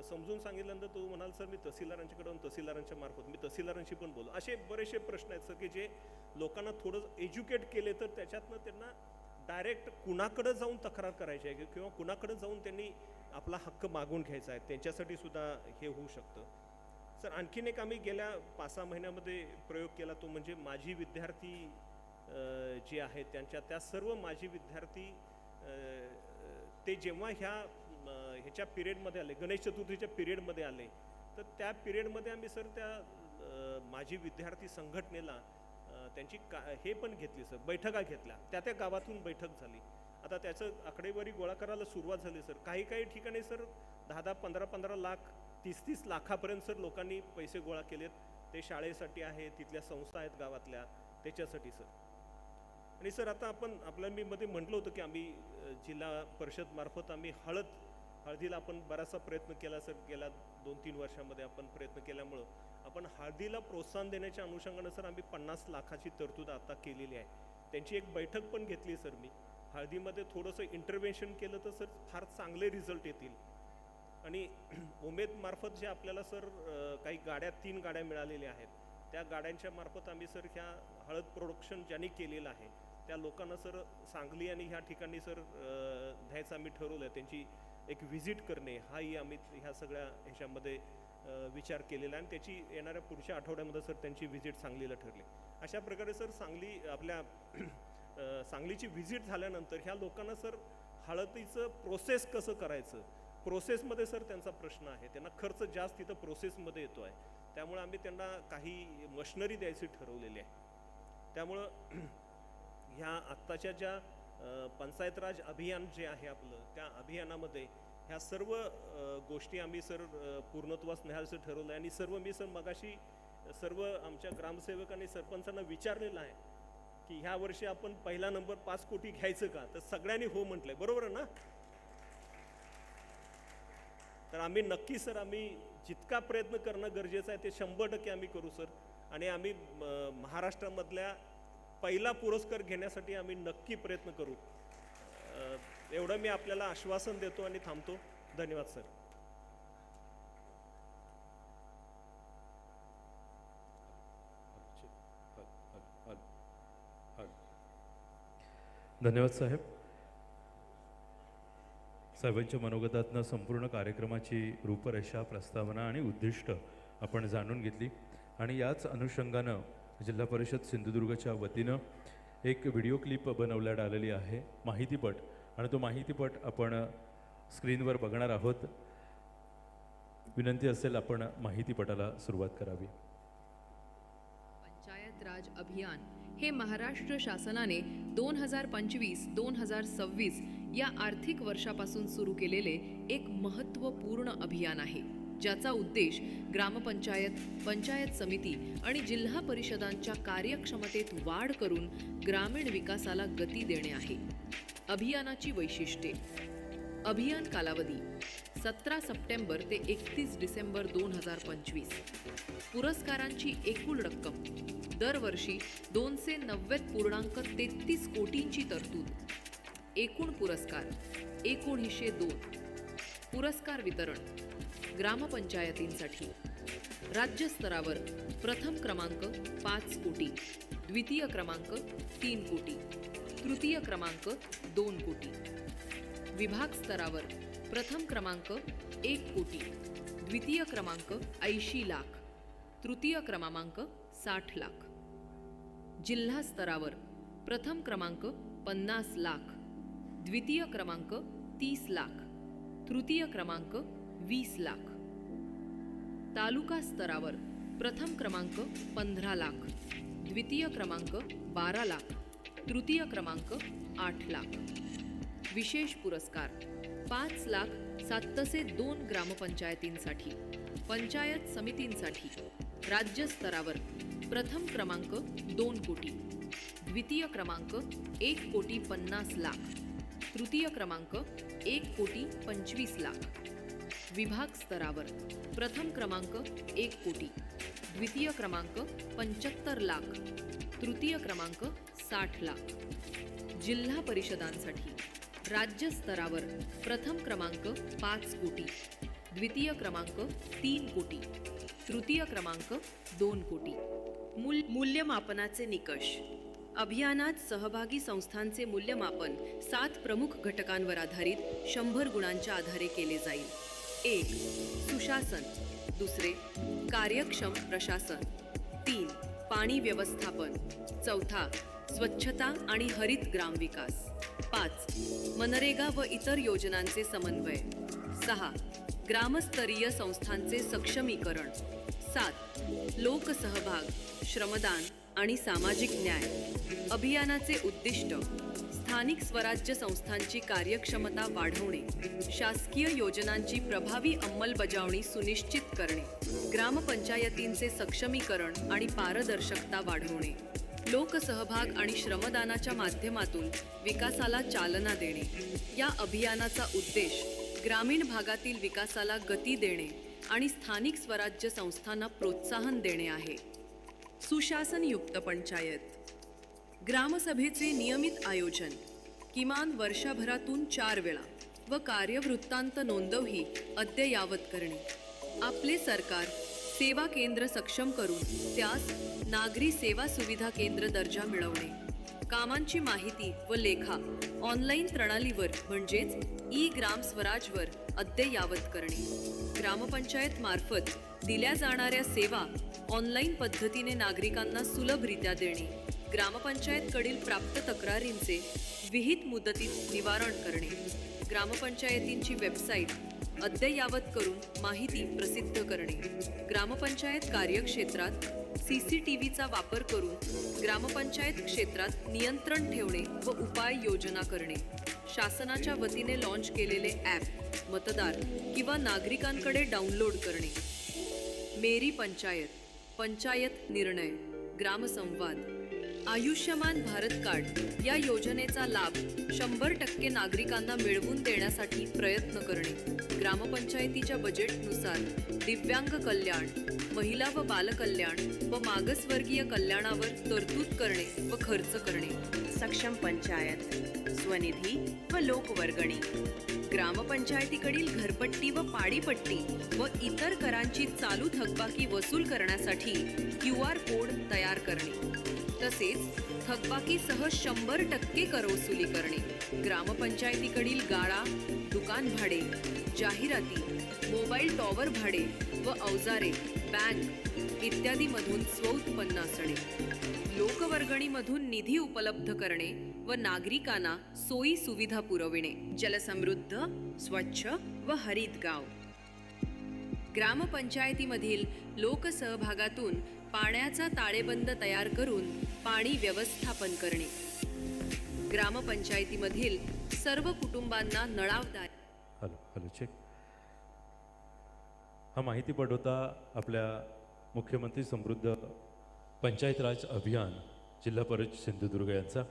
समजून सांगितल्यानंतर तो म्हणाल सर मी तहसीलदारांच्याकडे जाऊन तहसीलदारांच्या मार्फत मी तहसीलदारांशी पण बोलू. असे बरेचसे प्रश्न आहेत सर की जे लोकांना थोडं एज्युकेट केले तर त्याच्यातनं त्यांना डायरेक्ट कुणाकडे जाऊन तक्रार करायची आहे किंवा कुणाकडे जाऊन त्यांनी आपला हक्क मागून घ्यायचा आहे, त्यांच्यासाठी सुद्धा हे होऊ शकतं. सर आणखीन एक आम्ही गेल्या 5-6 महिन्यामध्ये प्रयोग केला, तो म्हणजे माजी विद्यार्थी जे आहेत त्यांच्या त्या सर्व माजी विद्यार्थी ते जेव्हा ह्याच्या पिरियडमध्ये आले, गणेश चतुर्थीच्या पिरियडमध्ये आले, तर त्या पिरियडमध्ये आम्ही सर त्या माजी विद्यार्थी संघटनेला त्यांची हे पण घेतली सर, बैठका घेतल्या, त्या गावातून बैठक झाली. आता त्याचं आकडेवारी गोळा करायला सुरुवात झाली सर. काही ठिकाणी सर 10-10, 15-15 लाख, 30-30 लाखापर्यंत सर लोकांनी पैसे गोळा केलेत. ते शाळेसाठी आहे, तिथल्या संस्था आहेत गावातल्या, त्याच्यासाठी सर. आणि सर आता आपल्याला मी मध्ये म्हटलं होतं की आम्ही जिल्हा परिषद मार्फत आम्ही हळदीला आपण बराचसा प्रयत्न केला सर. गेल्या 2-3 वर्षामध्ये आपण प्रयत्न केल्यामुळं आपण हळदीला प्रोत्साहन देण्याच्या अनुषंगानं सर आम्ही 50 लाखाची तरतूद आता केलेली आहे. त्यांची एक बैठक पण घेतली सर मी. हळदीमध्ये थोडंसं इंटरव्हेन्शन केलं तर सर फार चांगले रिझल्ट येतील. आणि उमेद मार्फत जे आपल्याला सर काही गाड्या 3 गाड्या मिळालेल्या आहेत, त्या गाड्यांच्या मार्फत आम्ही सर ह्या हळद प्रोडक्शन ज्यांनी केलेलं आहे त्या लोकांना सर सांगली आणि ह्या ठिकाणी सर द्यायचं आम्ही ठरवलं आहे. त्यांची एक व्हिजिट करणे हाही आम्ही ह्या सगळ्या ह्याच्यामध्ये विचार केलेला आहे आणि त्याची येणाऱ्या पुढच्या आठवड्यामध्ये सर त्यांची व्हिजिट सांगलीला ठरली. अशा प्रकारे सर सांगलीची व्हिजिट झाल्यानंतर ह्या लोकांना सर हळदीचं प्रोसेस कसं करायचं, प्रोसेसमध्ये सर त्यांचा प्रश्न आहे. त्यांना खर्च जास्त तिथं प्रोसेसमध्ये येतो आहे, त्यामुळे आम्ही त्यांना काही मशिनरी द्यायची ठरवलेली आहे. त्यामुळं ह्या आत्ताच्या ज्या पंचायत राज अभियान जे आहे आपलं, त्या अभियानामध्ये ह्या सर्व गोष्टी आम्ही सर पूर्णत्वास न्यायचं ठरवलं आहे. आणि मी सर मगाशी सर्व आमच्या ग्रामसेवकांनी सरपंचांना विचारलेलं आहे की ह्या वर्षी आपण पहिला नंबर 5 कोटी घ्यायचं का, तर सगळ्यांनी हो म्हटलंय, बरोबर आहे ना. तर आम्ही नक्की सर आम्ही जितका प्रयत्न करणं गरजेचं आहे ते 100% आम्ही करू सर. आणि आम्ही महाराष्ट्रामधल्या पहिला पुरस्कार घेण्यासाठी आम्ही नक्की प्रयत्न करू, एवढं मी आपल्याला आश्वासन देतो आणि थांबतो. धन्यवाद सर. धन्यवाद साहेब. साहेबांच्या मनोगतातनं संपूर्ण कार्यक्रमाची रूपरेषा, प्रस्तावना आणि उद्दिष्ट आपण जाणून घेतली. आणि याच अनुषंगानं जिल्हा परिषद सिंधुदुर्गच्या वतीनं एक व्हिडिओ क्लिप बनवण्यात आलेली आहे, माहितीपट. आणि तो माहितीपट आपण स्क्रीनवर बघणार आहोत. विनंती असेल आपण माहितीपटाला सुरुवात करावी. पंचायत राज अभियान हे महाराष्ट्र शासनाने 2025-2026 या आर्थिक वर्षापासून सुरू केलेले एक महत्त्वपूर्ण अभियान आहे, ज्याचा उद्देश ग्रामपंचायत, पंचायत समिती आणि जिल्हा परिषदांच्या कार्यक्षमतेत वाढ करून ग्रामीण विकासाला गती देणे आहे. अभियानाची वैशिष्ट्ये. अभियान कालावधी 17 सप्टेंबर ते 31 डिसेंबर 2025. पुरस्कारांची एकूण रक्कम दरवर्षी 290.33 कोटींची तरतूद. एकूण पुरस्कार 1902. पुरस्कार वितरण ग्रामपंचायतींसाठी राज्यस्तरावर प्रथम क्रमांक 5 कोटी, द्वितीय क्रमांक 3 कोटी, तृतीय क्रमांक 2 कोटी. विभाग स्तरावर प्रथम क्रमांक 1 कोटी, द्वितीय क्रमांक 80 लाख, तृतीय क्रमांक 60 लाख. जिल्हा स्तरावर प्रथम क्रमांक 50 लाख, द्वितीय क्रमांक 30 लाख, तृतीय क्रमांक 20 लाख. तालुका स्तरावर प्रथम क्रमांक 15 लाख, द्वितीय क्रमांक 12 लाख, तृतीय क्रमांक 8 लाख. विशेष पुरस्कार 5,07,2 ग्रामपंचायतींसाठी, पंचायत समितींसाठी राज्यस्तरावर प्रथम क्रमांक 2 कोटी, द्वितीय क्रमांक 1,50,00,000, तृतीय क्रमांक 1,25,00,000. विभाग स्तरावर प्रथम क्रमांक 1 कोटी, द्वितीय क्रमांक 75 लाख, तृतीय क्रमांक 60 लाख. जिल्हा परिषदांसाठी राज्य स्तरावर प्रथम क्रमांक 5 कोटी, द्वितीय क्रमांक 3 कोटी, तृतीय क्रमांक 2 कोटी. मूल्यमापनाचे निकष. अभियानात सहभागी संस्थांचे मूल्यमापन 7 प्रमुख घटकांवर आधारित 100 गुणांच्या आधारे केले जाईल. 1. सुशासन. 2. कार्यक्षम प्रशासन. 3. पाणी व्यवस्थापन. 4. स्वच्छता आणि हरित ग्रामविकास. 5. मनरेगा व इतर योजनांचे समन्वय. 6. ग्रामस्तरीय संस्थांचे सक्षमीकरण. 7. लोकसहभाग, श्रमदान आणि सामाजिक न्याय. अभियानाचे उद्दिष्ट. स्थानिक स्वराज्य संस्थांची कार्यक्षमता वाढवणे, शासकीय योजनांची प्रभावी अंमलबजावणी सुनिश्चित करणे, ग्रामपंचायतींचे सक्षमीकरण आणि पारदर्शकता वाढवणे, लोकसहभाग आणि श्रमदानाच्या माध्यमातून विकासाला चालना देणे. या अभियानाचा उद्देश ग्रामीण भागातील विकासाला गती देणे आणि स्थानिक स्वराज्य संस्थांना प्रोत्साहन देणे आहे. सुशासनयुक्त पंचायत. ग्रामसभेचे नियमित आयोजन, किमान वर्षभरातून 4 वेळा व कार्यवृत्तांत नोंदवही अद्ययावत करणे. आपले सरकार सेवा केंद्र सक्षम करून त्यास नागरी सेवा सुविधा केंद्र दर्जा मिळवणे. कामांची माहिती व लेखा ऑनलाईन प्रणालीवर म्हणजेच ई ग्राम स्वराजवर अद्ययावत करणे. ग्रामपंचायत मार्फत दिल्या जाणाऱ्या सेवा ऑनलाईन पद्धतीने नागरिकांना सुलभरित्या देणे. ग्रामपंचायतकडील प्राप्त तक्रारींचे विहित मुदतीत निवारण करणे. ग्रामपंचायतींची वेबसाईट अद्ययावत करून माहिती प्रसिद्ध करणे. ग्रामपंचायत कार्यक्षेत्रात CCTVचा वापर करून ग्रामपंचायत क्षेत्रात नियंत्रण ठेवणे व उपाययोजना करणे. शासनाच्या वतीने लॉन्च केलेले ॲप मतदार किंवा नागरिकांकडे डाउनलोड करणे. मेरी पंचायत, पंचायत निर्णय, ग्रामसंवाद. आयुष्यमान भारत कार्ड या योजनेचा लाभ 100% नागरिकांना मिळवून देण्यासाठी प्रयत्न करणे. ग्रामपंचायतीच्या बजेटनुसार दिव्यांग कल्याण, महिला व बालकल्याण व मागासवर्गीय कल्याणावर तरतूद करणे व खर्च करणे. सक्षम पंचायत, स्वनिधी व लोकवर्गणी. ग्रामपंचायतीकडील घरपट्टी व पाडीपट्टी व इतर करांची चालू थकबाकी वसूल करण्यासाठी QR कोड तयार करणे. तसेच थकबाकीसह 100% कर वसुली करणे. ग्रामपंचायतीकडील गाळा, दुकान भाडे, जाहिराती, मोबाईल टॉवर भाडे व अवजारे, बँक इत्यादीमधून स्वउत्पन्न असणे. लोकवर्गणीमधून निधी उपलब्ध करणे व नागरिकांना सोयी सुविधा पुरविणे. जलसमृद्ध, स्वच्छ व हरित गाव. ग्रामपंचायतीमधील लोकसहभागातून पाण्याचा ताळेबंद तयार करून पाणी व्यवस्थापन करणे. ग्रामपंचायतीमधील सर्व कुटुंबांना नळावदार. Hello check. हा माहितीपट होता आपल्या मुख्यमंत्री समृद्ध पंचायत राज अभियान जिल्हा परिषद सिंधुदुर्ग यांचा.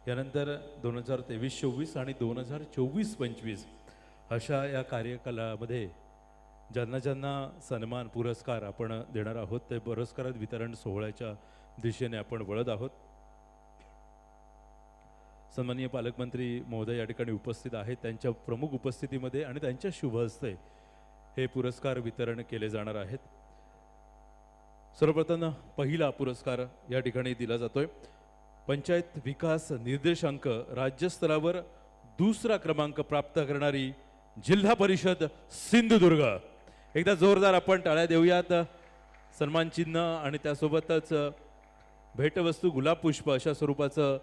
यानंतर 2023-24 आणि 2024-25 अशा या कार्यकालामध्ये ज्यांना ज्यांना सन्मान पुरस्कार आपण देणार आहोत ते पुरस्कार वितरण सोहळ्याच्या दिशेने आपण वळत आहोत. सन्माननीय पालकमंत्री महोदय या ठिकाणी उपस्थित आहेत. त्यांच्या प्रमुख उपस्थितीमध्ये आणि त्यांच्या शुभ हस्ते हे पुरस्कार वितरण केले जाणार आहेत. सर्वप्रथम पहिला पुरस्कार या ठिकाणी दिला जातोय. पंचायत विकास निर्देशांक राज्यस्तरावर 2रा क्रमांक प्राप्त करणारी जिल्हा परिषद सिंधुदुर्ग. एकदा जोरदार आपण टाळ्या देऊयात. सन्मान चिन्ह आणि त्यासोबतच भेटवस्तू गुलाब पुष्प अशा स्वरूपाचं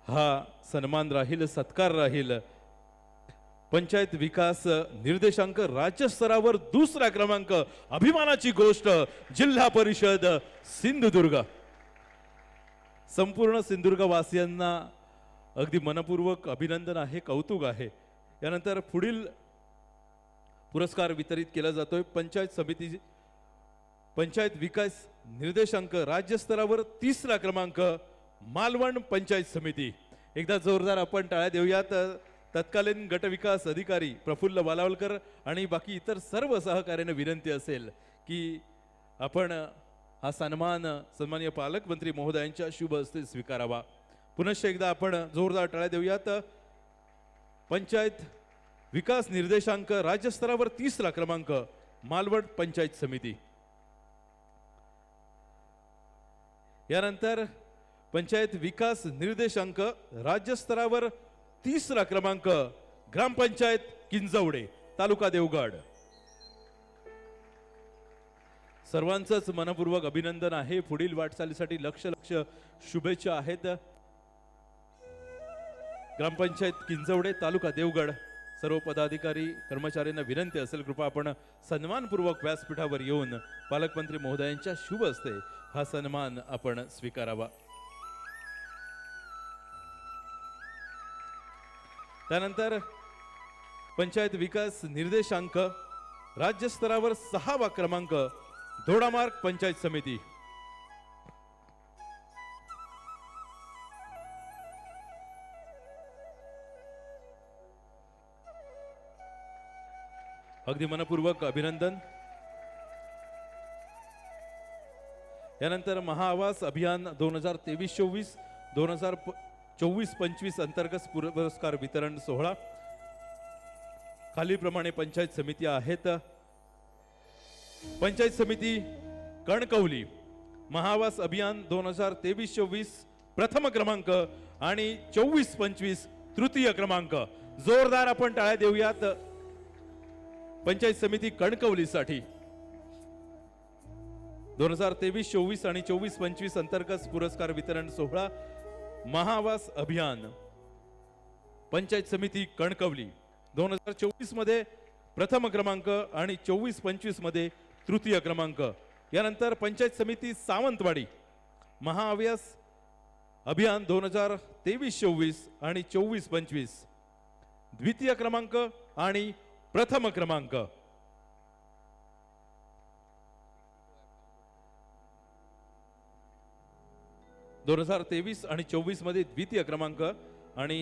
हा सन्मान राहील, सत्कार राहील. पंचायत विकास निर्देशांक राज्यस्तरावर 2रा क्रमांक, अभिमानाची गोष्ट जिल्हा परिषद सिंधुदुर्ग. संपूर्ण सिंधुदुर्ग वासियांना अगदी मनपूर्वक अभिनंदन आहे, कौतुक आहे. यानंतर पुढील पुरस्कार वितरित केला जातोय पंचायत समिती पंचायत विकास निर्देशांक राज्यस्तरावर 3रा क्रमांक मालवण पंचायत समिती. एकदा जोरदार आपण टाळ्या देऊयात. तत्कालीन गट विकास अधिकारी प्रफुल्ल बालावलकर आणि बाकी इतर सर्व सहकार्याने विनंती असेल की आपण हा सन्मान सन्माननीय पालकमंत्री महोदयांच्या शुभ हस्ते स्वीकारावा. पुनश्च एकदा आपण जोरदार टाळ्या देऊयात. पंचायत विकास निर्देशांक राज्यस्तरावर 3रा क्रमांक मालवण पंचायत समिती. यानंतर पंचायत विकास निर्देशांक राज्यस्तरावर 3रा क्रमांक ग्रामपंचायत किंजवडे तालुका देवगड. सर्वांचंच मनपूर्वक अभिनंदन आहे. पुढील वाटचालीसाठी लक्ष शुभेच्छा आहेत. ग्रामपंचायत किंजवडे तालुका देवगड सर्व पदाधिकारी कर्मचाऱ्यांना विनंती असेल कृपा आपण सन्मानपूर्वक व्यासपीठावर येऊन पालकमंत्री महोदयांच्या शुभ हस्ते हा सन्मान आपण स्वीकारावा. त्यानंतर पंचायत विकास निर्देशांक राज्यस्तरावर 6वा क्रमांक दोडामार्ग पंचायत समिती. अगदी मनपूर्वक अभिनंदन. यानंतर महाआवास अभियान 2023-24 2024-25 अंतर्गत पुरस्कार वितरण सोहळा. खालीलप्रमाणे पंचायत समिती आहेत. पंचायत समिती कणकवली महाआवास अभियान 2023-24 प्रथम क्रमांक आणि 24-25 तृतीय क्रमांक. जोरदार आपण टाळ्या देऊयात पंचायत समिती कणकवलीसाठी. 2023-24 आणि 24-25 अंतर्गत पुरस्कार वितरण सोहळा महाआवास अभियान पंचायत समिती कणकवली 2024 मध्ये प्रथम क्रमांक आणि 24-25 मध्ये तृतीय क्रमांक. यानंतर पंचायत समिती सावंतवाडी महाआवास अभियान 2023-24 आणि 24-25 द्वितीय क्रमांक आणि प्रथम क्रमांक. दोन 2023 आणि 24 मध्ये द्वितीय क्रमांक आणि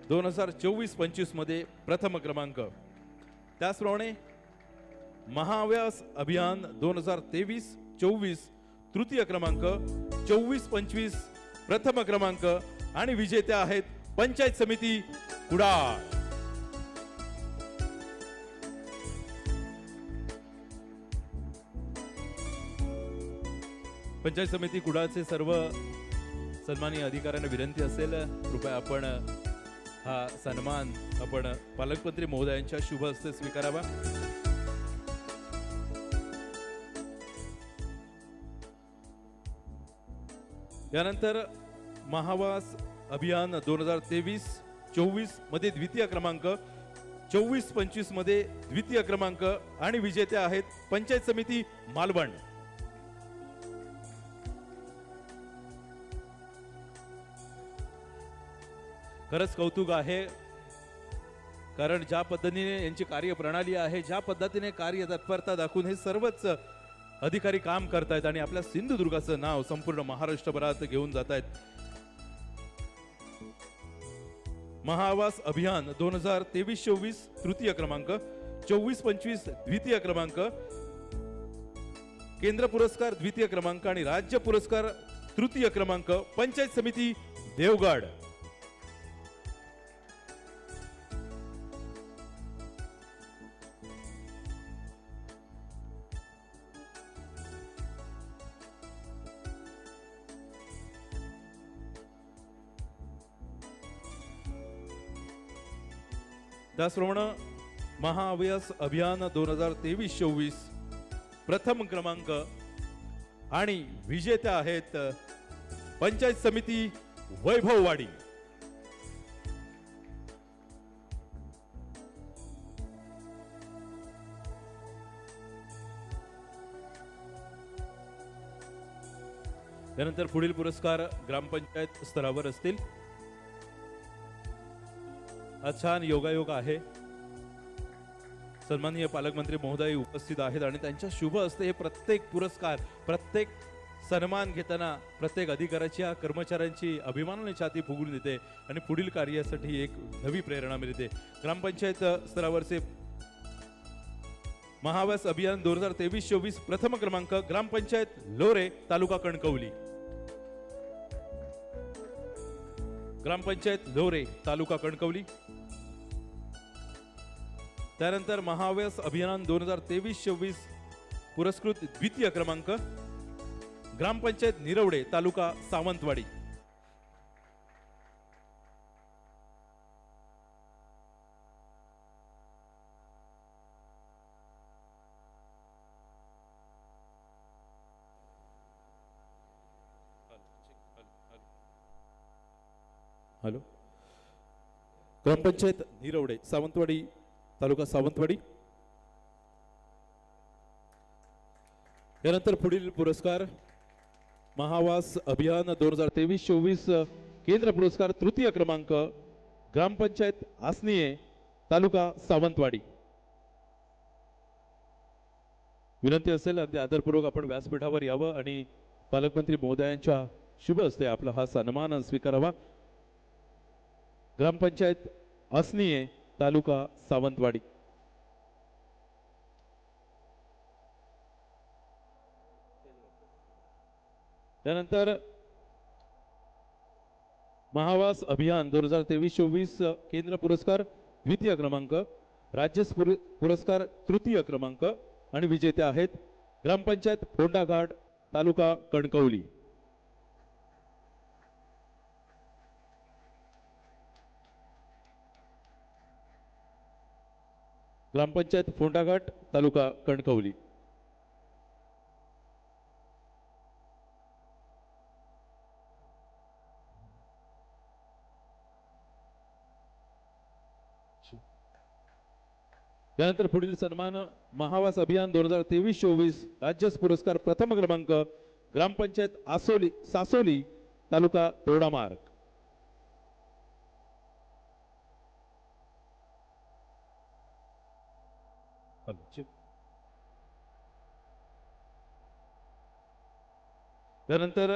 2024-25 मध्ये प्रथम क्रमांक. त्याचप्रमाणे महाआवास अभियान 2023-24 तृतीय क्रमांक 24-25 प्रथम क्रमांक आणि विजेत्या आहेत पंचायत समिती कुडाळ. पंचायत समिती कुडाळचे सर्व सन्माननीय अधिकाऱ्यांना विनंती असेल कृपया आपण हा सन्मान आपण पालकमंत्री महोदयांच्या शुभ हस्ते स्वीकारावा. यानंतर महाआवास अभियान 2023-24 मध्ये द्वितीय क्रमांक 24-25 मध्ये द्वितीय क्रमांक आणि विजेत्या आहेत पंचायत समिती मालवण. खरंच कौतुक आहे कारण ज्या पद्धतीने यांची कार्यप्रणाली आहे ज्या पद्धतीने कार्य तत्परता दाखवून हे सर्वच अधिकारी काम करतायत आणि आपल्या सिंधुदुर्गाचं नाव संपूर्ण महाराष्ट्रभरात घेऊन जात आहेत. महाआवास अभियान 2023-24 तृतीय क्रमांक 24-25 द्वितीय क्रमांक केंद्र पुरस्कार द्वितीय क्रमांक आणि राज्य पुरस्कार तृतीय क्रमांक पंचायत समिती देवगड. त्याचप्रमाणे महाआवास अभियान 2023-24 प्रथम क्रमांक आणि विजेत्या आहेत पंचायत समिती वैभववाडी. त्यानंतर पुढील पुरस्कार ग्रामपंचायत स्तरावर असतील. आज छान योगायोग आहे. सन्माननीय पालकमंत्री महोदय उपस्थित आहेत आणि त्यांच्या शुभ हस्ते हे प्रत्येक पुरस्कार, प्रत्येक सन्मान घेताना प्रत्येक अधिकाऱ्याच्या कर्मचाऱ्यांची अभिमानाने छाती फुगून येते आणि पुढील कार्यासाठी एक नवी प्रेरणा मिळते. ग्रामपंचायत स्तरावरचे महाव्यास अभियान 2023-24 प्रथम क्रमांक ग्रामपंचायत लोरे, तालुका कणकवली. ग्रामपंचायत लोरे, तालुका कणकवली. त्यानंतर महाव्यास अभियान 2023-24 पुरस्कृत द्वितीय क्रमांक ग्रामपंचायत निरवडे, तालुका सावंतवाडी. हॅलो. ग्रामपंचायत निरवडे, सावंतवाडी, तालुका सावंतवाडी. यानंतर पुढील पुरस्कार महावास अभियान 2023-24 केंद्र पुरस्कार तृतीय क्रमांक ग्रामपंचायत आसनीये, तालुका सावंतवाडी. विनंती असेल अगदी आदरपूर्वक आपण व्यासपीठावर यावं आणि पालकमंत्री महोदयांच्या शुभ हस्ते आपला हा सन्मान स्वीकारावा. ग्रामपंचायत आसनीये, तालुका सावंतवाडी. त्यानंतर महावास अभियान 2023-24 केंद्र पुरस्कार द्वितीय क्रमांक, राज्य पुरस्कार तृतीय क्रमांक आणि विजेते आहेत ग्रामपंचायत फोंडाघाट, तालुका कणकवली. ग्रामपंचायत फोंडाघाट, तालुका कणकवली. त्यानंतर पुढील सन्मान महावास अभियान 2023-24 राज्य पुरस्कार प्रथम क्रमांक ग्रामपंचायत आसोली, सासोली, तालुका दोडामार्ग. त्यानंतर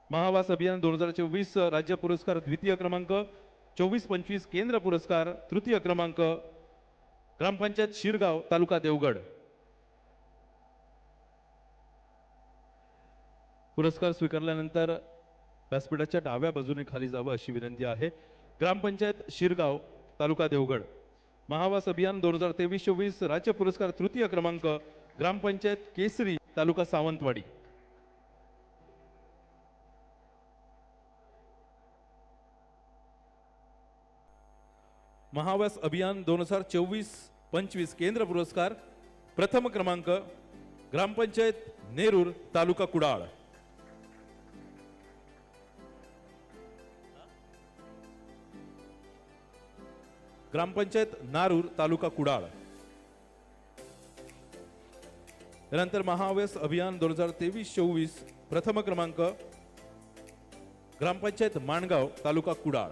महावास अभियान 2024 राज्य पुरस्कार द्वितीय क्रमांक 24-25 केंद्र पुरस्कार तृतीय क्रमांक ग्रामपंचायत शिरगाव, तालुका देवगड. पुरस्कार स्वीकारल्यानंतर व्यासपीठाच्या डाव्या बाजूने खाली जावं अशी विनंती आहे. ग्रामपंचायत शिरगाव, तालुका देवगड. महावास अभियान 2023-24 राज्य पुरस्कार तृतीय क्रमांक ग्रामपंचायत केसरी, तालुका सावंतवाडी. महावास अभियान 2024-25 केंद्र पुरस्कार प्रथम क्रमांक ग्रामपंचायत नेरूर, तालुका कुडाळ. ग्रामपंचायत नारूर, तालुका कुडाळ. त्यानंतर महावास अभियान 2023-24 प्रथम क्रमांक ग्रामपंचायत माणगाव, तालुका कुडाळ.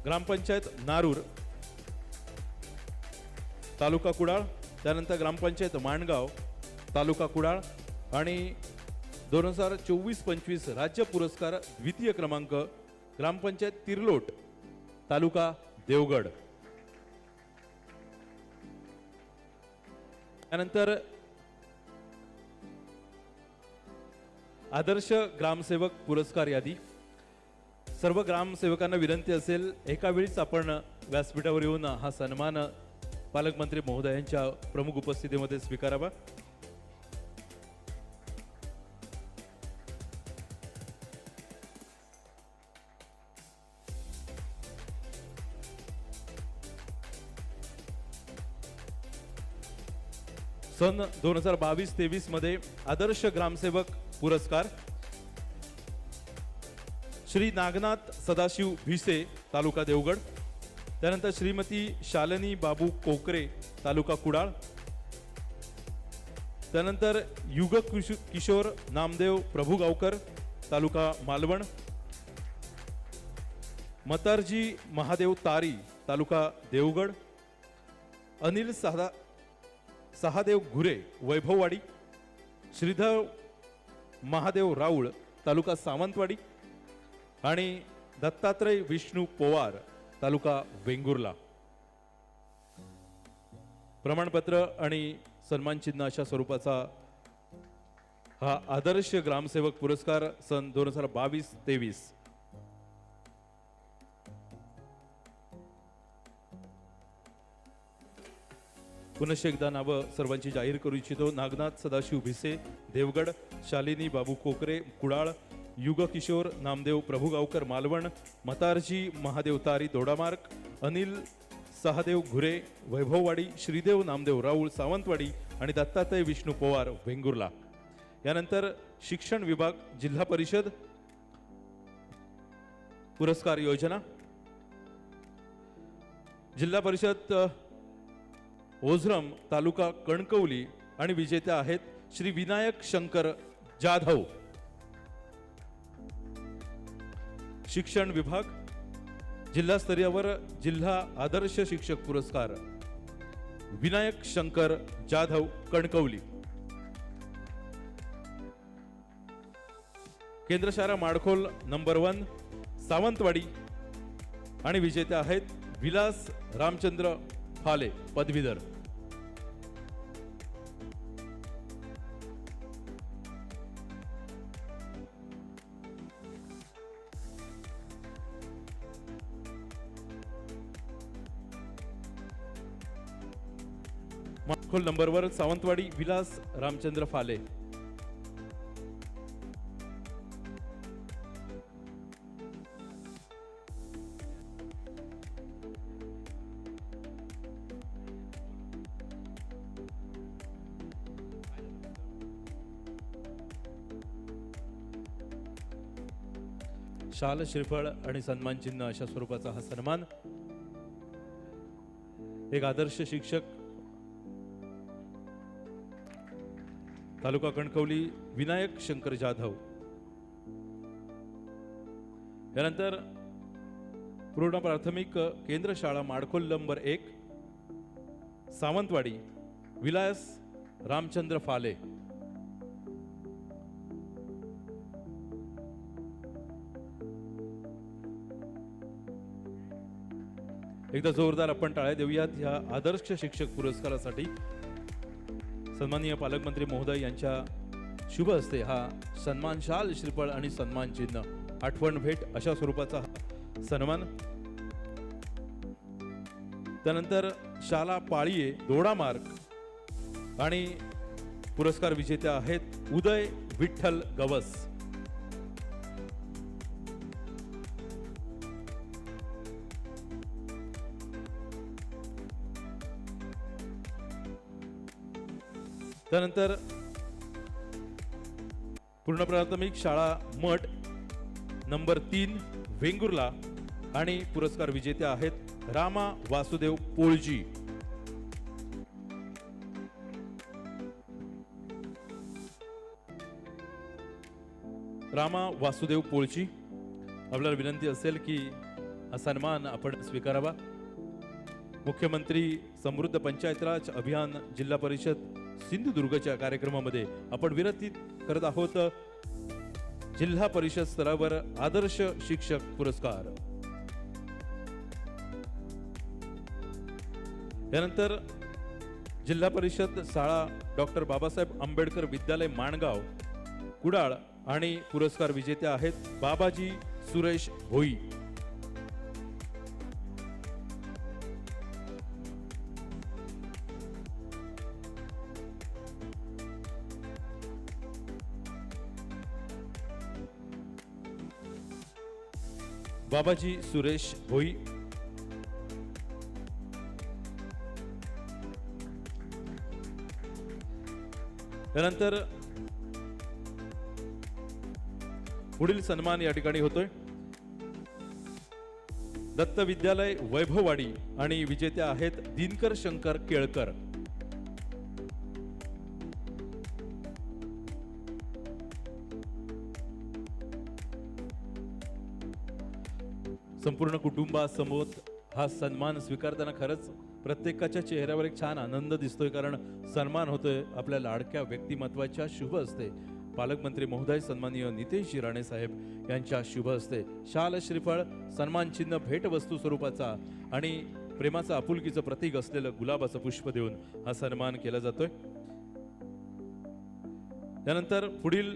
ग्रामपंचायत नारूर, तालुका कुडाळ. त्यानंतर ग्रामपंचायत माणगाव, तालुका कुडाळ. आणि 2024-25 राज्य पुरस्कार द्वितीय क्रमांक ग्रामपंचायत तिरलोट, तालुका देवगड. त्यानंतर आदर्श ग्रामसेवक पुरस्कार यादी. सर्व ग्रामसेवकांना विनंती असेल एका वेळीच आपण व्यासपीठावर येऊन हा सन्मान पालकमंत्री महोदयांच्या प्रमुख उपस्थितीमध्ये स्वीकारावा. सन 2022-23 मध्ये आदर्श ग्रामसेवक पुरस्कार श्री नागनाथ सदाशिव भिसे, तालुका देवगड. त्यानंतर श्रीमती शालिनी बाबू कोकरे, तालुका कुडाळ. त्यानंतर युग किशोर नामदेव प्रभुगावकर तालुका मालवण, मतारजी महादेव तारी तालुका देवगड, अनिल सहादेव घुरे वैभववाडी, श्रीधर महादेव राऊळ तालुका सावंतवाडी आणि दत्तात्रय विष्णू पोवार तालुका वेंगुर्ला. प्रमाणपत्र आणि सन्मान चिन्ह अशा स्वरूपाचा हा आदर्श ग्रामसेवक पुरस्कार सन 2022-23. पुनश्च एकदा नावं सर्वांची जाहीर करू इच्छितो. नागनाथ सदाशिव भिसे देवगड, शालिनी बाबू कोकरे कुडाळ, युग किशोर नामदेव प्रभुगावकर मालवण, मतारजी महादेव तारी दोडामार्ग, अनिल सहादेव घुरे वैभववाडी, श्रीदेव नामदेव राऊळ सावंतवाडी आणि दत्तात्रय विष्णू पवार वेंगुर्ला. यानंतर शिक्षण विभाग जिल्हा परिषद पुरस्कार योजना. जिल्हा परिषद ओझरम तालुका कणकवली आणि विजेत्या आहेत श्री विनायक शंकर जाधव. शिक्षण विभाग जिल्हा स्तरावर जिल्हा आदर्श शिक्षक पुरस्कार विनायक शंकर जाधव कणकवली. केंद्र शाळा माडखोल नंबर 1 सावंतवाडी आणि विजेत्या आहेत विलास रामचंद्र फाले पदवीधर. माडखोल नंबर 1 सावंतवाडी विलास रामचंद्र फाले. शाल श्रीफळ आणि सन्मान चिन्ह अशा स्वरूपाचा हा सन्मान एक आदर्श शिक्षक तालुका कणकवली विनायक शंकर जाधव. यानंतर पूर्ण प्राथमिक केंद्र शाळा माडखोल नंबर 1 सावंतवाडी विलास रामचंद्र फाले. एकदा जोरदार आपण टाळ्या देऊयात या आदर्श शिक्षक पुरस्कारासाठी. सन्माननीय पालकमंत्री महोदय यांच्या शुभ हस्ते हा सन्मान शाल श्रीफळ आणि सन्मान चिन्ह आठवण भेट अशा स्वरूपाचा सन्मान. त्यानंतर शाला पाळीये दोडामार्ग आणि पुरस्कार विजेत्या आहेत उदय विठ्ठल गवस. त्यानंतर पूर्ण प्राथमिक शाळा मठ नंबर 3 वेंगुर्ला आणि पुरस्कार विजेत्या आहेत रामा वासुदेव पोळजी. रामा वासुदेव पोळजी, आपल्याला विनंती असेल की हा सन्मान आपण स्वीकारावा. मुख्यमंत्री समृद्ध पंचायत राज अभियान जिल्हा परिषद सिंधुदुर्गच्या कार्यक्रमामध्ये आपण विनंती करत आहोत जिल्हा परिषद स्तरावर आदर्श शिक्षक पुरस्कार. यानंतर जिल्हा परिषद शाळा डॉक्टर बाबासाहेब आंबेडकर विद्यालय माणगाव कुडाळ आणि पुरस्कार विजेत्या आहेत बाबाजी सुरेश भोई. बाबाजी सुरेश भोई. त्यानंतर पुढील सन्मान या ठिकाणी होतोय दत्त विद्यालय वैभववाडी आणि विजेत्या आहेत दिनकर शंकर केळकर. संपूर्ण कुटुंबासमोर हा सन्मान स्वीकारताना खरंच प्रत्येकाच्या चेहऱ्यावर एक छान आनंद दिसतोय, कारण सन्मान होतोय आपल्या लाडक्या व्यक्तिमत्वाच्या शुभ हस्ते. पालकमंत्री महोदय सन्माननीय नितेश राणे साहेब यांच्या शुभ हस्ते शाल श्रीफळ सन्मान चिन्ह भेटवस्तू स्वरूपाचा आणि प्रेमाचं आपुलकीचं प्रतीक असलेलं गुलाबाचं पुष्प देऊन हा सन्मान केला जातोय. त्यानंतर पुढील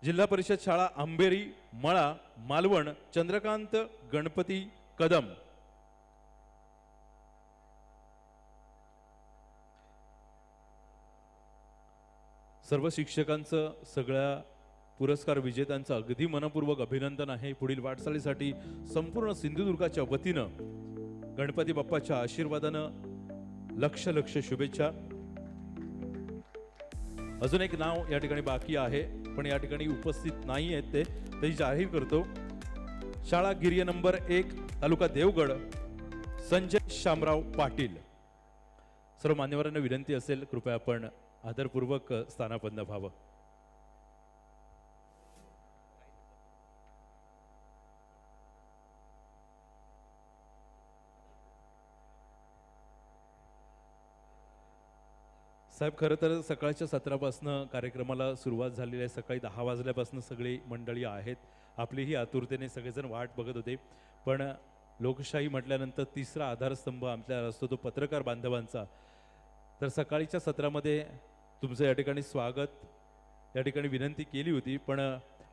जिल्हा परिषद शाळा आंबेरी मळा मालवण चंद्रकांत गणपती कदम. सर्व शिक्षकांचं सगळ्या पुरस्कार विजेत्यांचं अगदी मनपूर्वक अभिनंदन आहे. पुढील वाटचालीसाठी संपूर्ण सिंधुदुर्गाच्या वतीनं गणपती बाप्पाच्या आशीर्वादानं लक्ष लक्ष शुभेच्छा. अजून एक नाव या ठिकाणी बाकी आहे, पण या ठिकाणी उपस्थित नाही आहेत ते जाहीर करतो. शाळा गिर्य नंबर 1 तालुका देवगड संजय शामराव पाटील. सर्व मान्यवरांना विनंती असेल कृपया आपण आदरपूर्वक स्थानापन्न व्हावं. साहेब, खरं तर सकाळच्या सत्रापासून कार्यक्रमाला सुरुवात झालेली आहे. सकाळी 10 वाजल्यापासून सगळी मंडळी आहेत. आपलीही आतुरतेने सगळेजण वाट बघत होते, पण लोकशाही म्हटल्यानंतर तिसरा आधारस्तंभ आमच्या असतो तो पत्रकार बांधवांचा. तर सकाळीच्या सत्रामध्ये तुमचं या ठिकाणी स्वागत या ठिकाणी विनंती केली होती, पण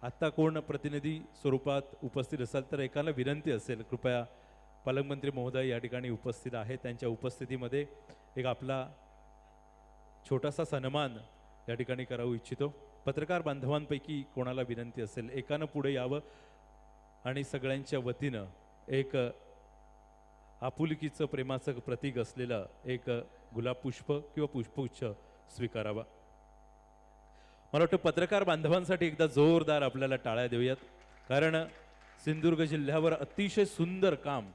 आत्ता कोण प्रतिनिधी स्वरूपात उपस्थित असाल तर एकाला विनंती असेल कृपया पालकमंत्री महोदय या ठिकाणी उपस्थित आहेत. त्यांच्या उपस्थितीमध्ये एक आपला छोटासा सन्मान या ठिकाणी करावू इच्छितो. पत्रकार बांधवांपैकी कोणाला विनंती असेल एकानं पुढे यावं आणि सगळ्यांच्या वतीनं एक आपुलकीचं प्रेमाचं प्रतीक असलेलं एक गुलाब पुष्प किंवा पुष्पगुच्छ स्वीकारावा. मला वाटतं पत्रकार बांधवांसाठी एकदा जोरदार आपल्याला टाळ्या देऊयात, कारण सिंधुदुर्ग जिल्ह्यावर अतिशय सुंदर काम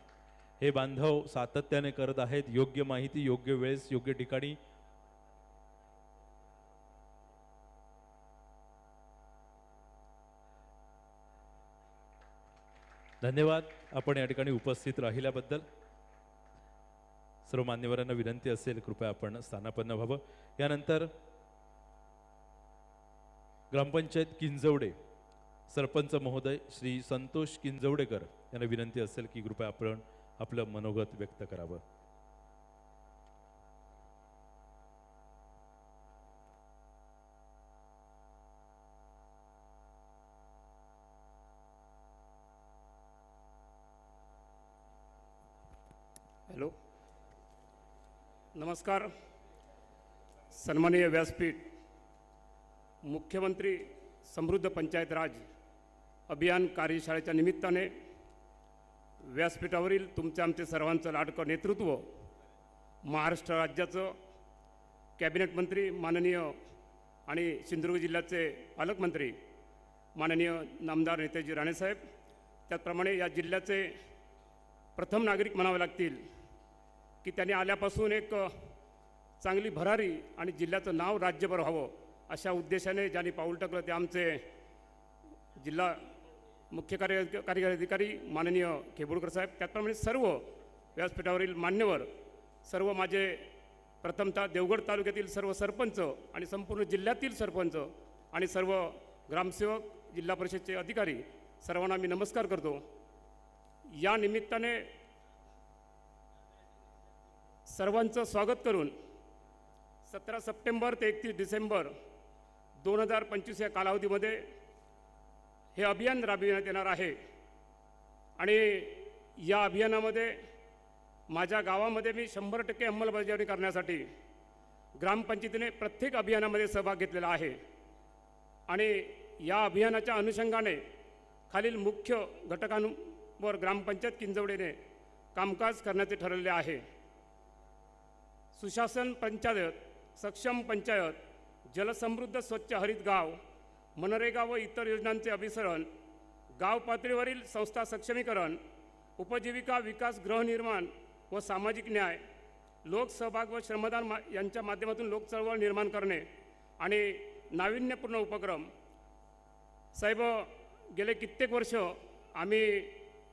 हे बांधव सातत्याने करत आहेत. योग्य माहिती योग्य वेळेस योग्य ठिकाणी. धन्यवाद आपण या ठिकाणी उपस्थित राहिल्याबद्दल. सर्व मान्यवरांना विनंती असेल कृपया आपण स्थानापन्न व्हावं. यानंतर ग्रामपंचायत किंजवडे सरपंच महोदय श्री संतोष किंजवडेकर यांना विनंती असेल की कृपया आपण आपलं मनोगत व्यक्त करावं. हॅलो, नमस्कार. सन्माननीय व्यासपीठ, मुख्यमंत्री समृद्ध पंचायत राज अभियान कार्यशाळेच्या निमित्ताने व्यासपीठावरील तुमचे आमचे सर्वांचं लाडकं नेतृत्व, महाराष्ट्र राज्याचं कॅबिनेट मंत्री माननीय आणि सिंधुदुर्ग जिल्ह्याचे पालकमंत्री माननीय नामदार नितेशजी राणेसाहेब, त्याचप्रमाणे या जिल्ह्याचे प्रथम नागरिक म्हणावे लागतील की त्यांनी आल्यापासून एक चांगली भरारी आणि जिल्ह्याचं नाव राज्यभर व्हावं अशा उद्देशाने ज्यांनी पाऊल टाकलं ते आमचे जिल्हा मुख्य कार्यकारी अधिकारी माननीय खेबुडकर साहेब, त्याचप्रमाणे सर्व व्यासपीठावरील मान्यवर, सर्व माझे प्रथमतः देवगड तालुक्यातील सर्व सरपंच आणि संपूर्ण जिल्ह्यातील सरपंच आणि सर्व ग्रामसेवक, जिल्हा परिषदचे अधिकारी, सर्वांना मी नमस्कार करतो. या निमित्ताने सर्वांचं स्वागत करून 17 सप्टेंबर ते 31 डिसेंबर 2025 या कालावधीमध्ये हे अभियान राबविण्यात येणार आहे. आणि या अभियानामध्ये माझ्या गावामध्ये मी 100% अंमलबजावणी करण्यासाठी ग्रामपंचायतीने प्रत्येक अभियानामध्ये सहभाग घेतलेला आहे. आणि या अभियानाच्या अनुषंगाने खालील मुख्य घटकांवर ग्रामपंचायत किंजवडेने कामकाज करण्याचे ठरवले आहे. सुशासन पंचायत, सक्षम पंचायत, जलसमृद्ध स्वच्छ हरित गाव, मनरेगा व इतर योजनांचे अभिसरण, गाव पातळीवरील संस्था सक्षमीकरण, उपजीविका विकास, गृहनिर्माण व सामाजिक न्याय, लोकसहभाग व श्रमदान यांच्या माध्यमातून लोकचळवळ निर्माण करणे आणि नाविन्यपूर्ण उपक्रम. साहेब, गेले कित्येक वर्ष आम्ही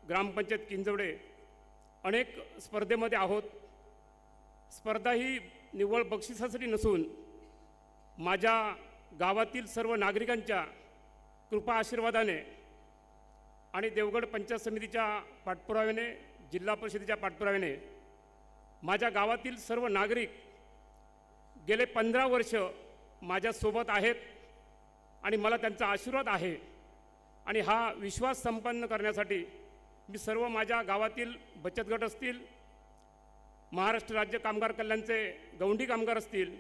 ग्रामपंचायत किंजवडे अनेक स्पर्धेमध्ये आहोत. स्पर्धा ही निव्वळ बक्षिसासाठी नसून माझ्या गावातील सर्व नागरिकांच्या कृपा आशीर्वादाने आणि देवगड पंचायत समितीच्या पाठपुराव्याने, जिल्हा परिषदेच्या पाठपुराव्याने माझ्या गावातील सर्व नागरिक गेले 15 वर्ष माझ्यासोबत आहेत आणि मला त्यांचा आशीर्वाद आहे. आणि हा विश्वास संपन्न करण्यासाठी मी सर्व माझ्या गावातील बचत गट असतील, महाराष्ट्र राज्य कामगार कल्याणचे गौंडी कामगार असतील,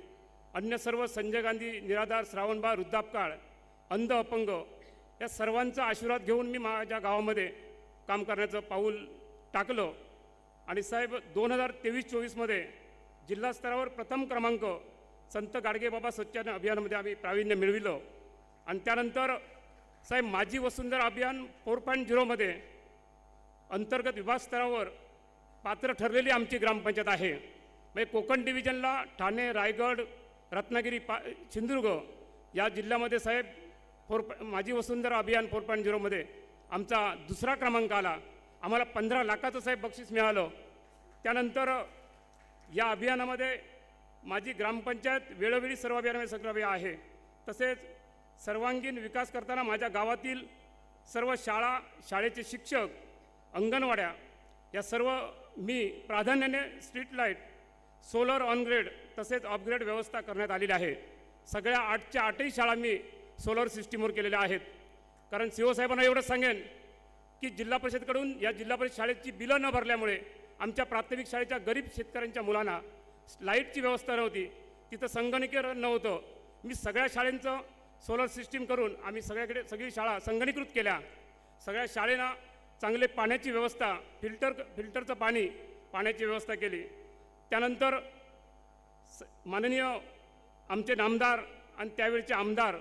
अन्य सर्व संजय गांधी निराधार, श्रावणबाळ, वृद्धापकाळ, अंध, अपंग या सर्वांचा आशीर्वाद घेऊन मी माझ्या गावामध्ये काम करण्याचं पाऊल टाकलं. आणि साहेब 2023-24मध्ये जिल्हा स्तरावर प्रथम क्रमांक संत गाडगेबाबा स्वच्छता अभियानामध्ये आम्ही प्रावीण्य मिळविलं. आणि त्यानंतर साहेब माझी वसुंधरा अभियान 4.0मध्ये अंतर्गत विभाग स्तरावर पात्र ठरलेली आमची ग्रामपंचायत आहे. म्हणजे कोकण डिव्हिजनला ठाणे, रायगड, रत्नागिरी, सिंधुदुर्ग या जिल्ह्यामध्ये साहेब माझी वसुंधरा अभियान 4.0मध्ये आमचा दुसरा क्रमांक आला. आम्हाला 15 लाखाचं साहेब बक्षीस मिळालं. त्यानंतर या अभियानामध्ये माझी ग्रामपंचायत वेळोवेळी सर्व अभियानामध्ये सक्रिय आहे. तसेच सर्वांगीण विकास करताना माझ्या गावातील सर्व शाळा, शाळेचे शिक्षक, अंगणवाड्या या सर्व मी प्राधान्याने स्ट्रीट लाईट, सोलर ऑनग्रेड तसेच अपग्रेड व्यवस्था करण्यात आलेली आहे. सगळ्या 8च्या 8ही शाळा मी सोलर सिस्टीमवर केलेल्या आहेत. कारण CO साहेबांना एवढंच सांगेन की जिल्हा परिषदेकडून या जिल्हा परिषद शाळेची बिलं न भरल्यामुळे आमच्या प्राथमिक शाळेच्या गरीब शेतकऱ्यांच्या मुलांना लाईटची व्यवस्था नव्हती, तिथं संगणकीकरण नव्हतं. मी सगळ्या शाळेंचं सोलर सिस्टीम करून आम्ही सगळी शाळा संगणकीकृत केल्या. सगळ्या शाळेना चांगले पाण्याची व्यवस्था, फिल्टरचं पाण्याची व्यवस्था केली. त्यानंतर माननीय आमचे नामदार आणि त्यावेळचे आमदार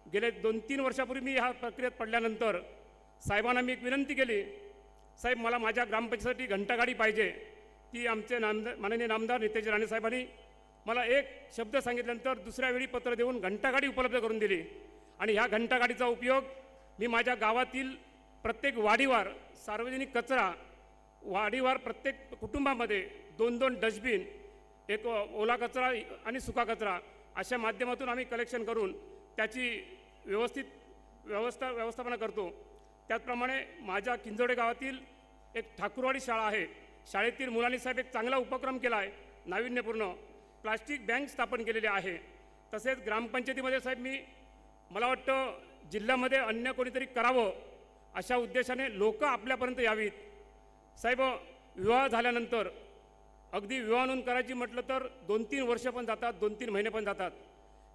गेले 2-3 वर्षापूर्वी मी ह्या प्रक्रियेत पडल्यानंतर साहेबांना मी एक विनंती केली, साहेब मला माझ्या ग्रामपंचायतीसाठी घंटागाडी पाहिजे. ती आमचे माननीय नामदार नितेश राणे साहेबांनी मला एक शब्द सांगितल्यानंतर दुसऱ्या वेळी पत्र देऊन घंटागाडी उपलब्ध करून दिली. आणि ह्या घंटागाडीचा उपयोग मी माझ्या गावातील प्रत्येक वाडीवार सार्वजनिक कचरा, वाडीवार प्रत्येक कुटुंबामध्ये 2-2 डस्टबिन, एक ओला कचरा आणि सुका कचरा अशा माध्यमातून आम्ही कलेक्शन करून त्याची व्यवस्थापना करतो. त्याचप्रमाणे माझ्या किंजवडे गावातील एक ठाकूरवाडी शाळा आहे. शाळेतील मुलांनी साहेब एक चांगला उपक्रम केला आहे, नाविन्यपूर्ण प्लास्टिक बँक स्थापन केलेली आहे. तसेच ग्रामपंचायतीमध्ये साहेब मला वाटतं जिल्ह्यामध्ये अन्य कोणीतरी करावं अशा उद्देशाने लोक आपल्यापर्यंत यावीत. साहेब विवाह झाल्यानंतर अगदी विवाह नोंद करायची म्हटलं तर 2-3 वर्ष पण जातात, 2-3 महिने पण जातात.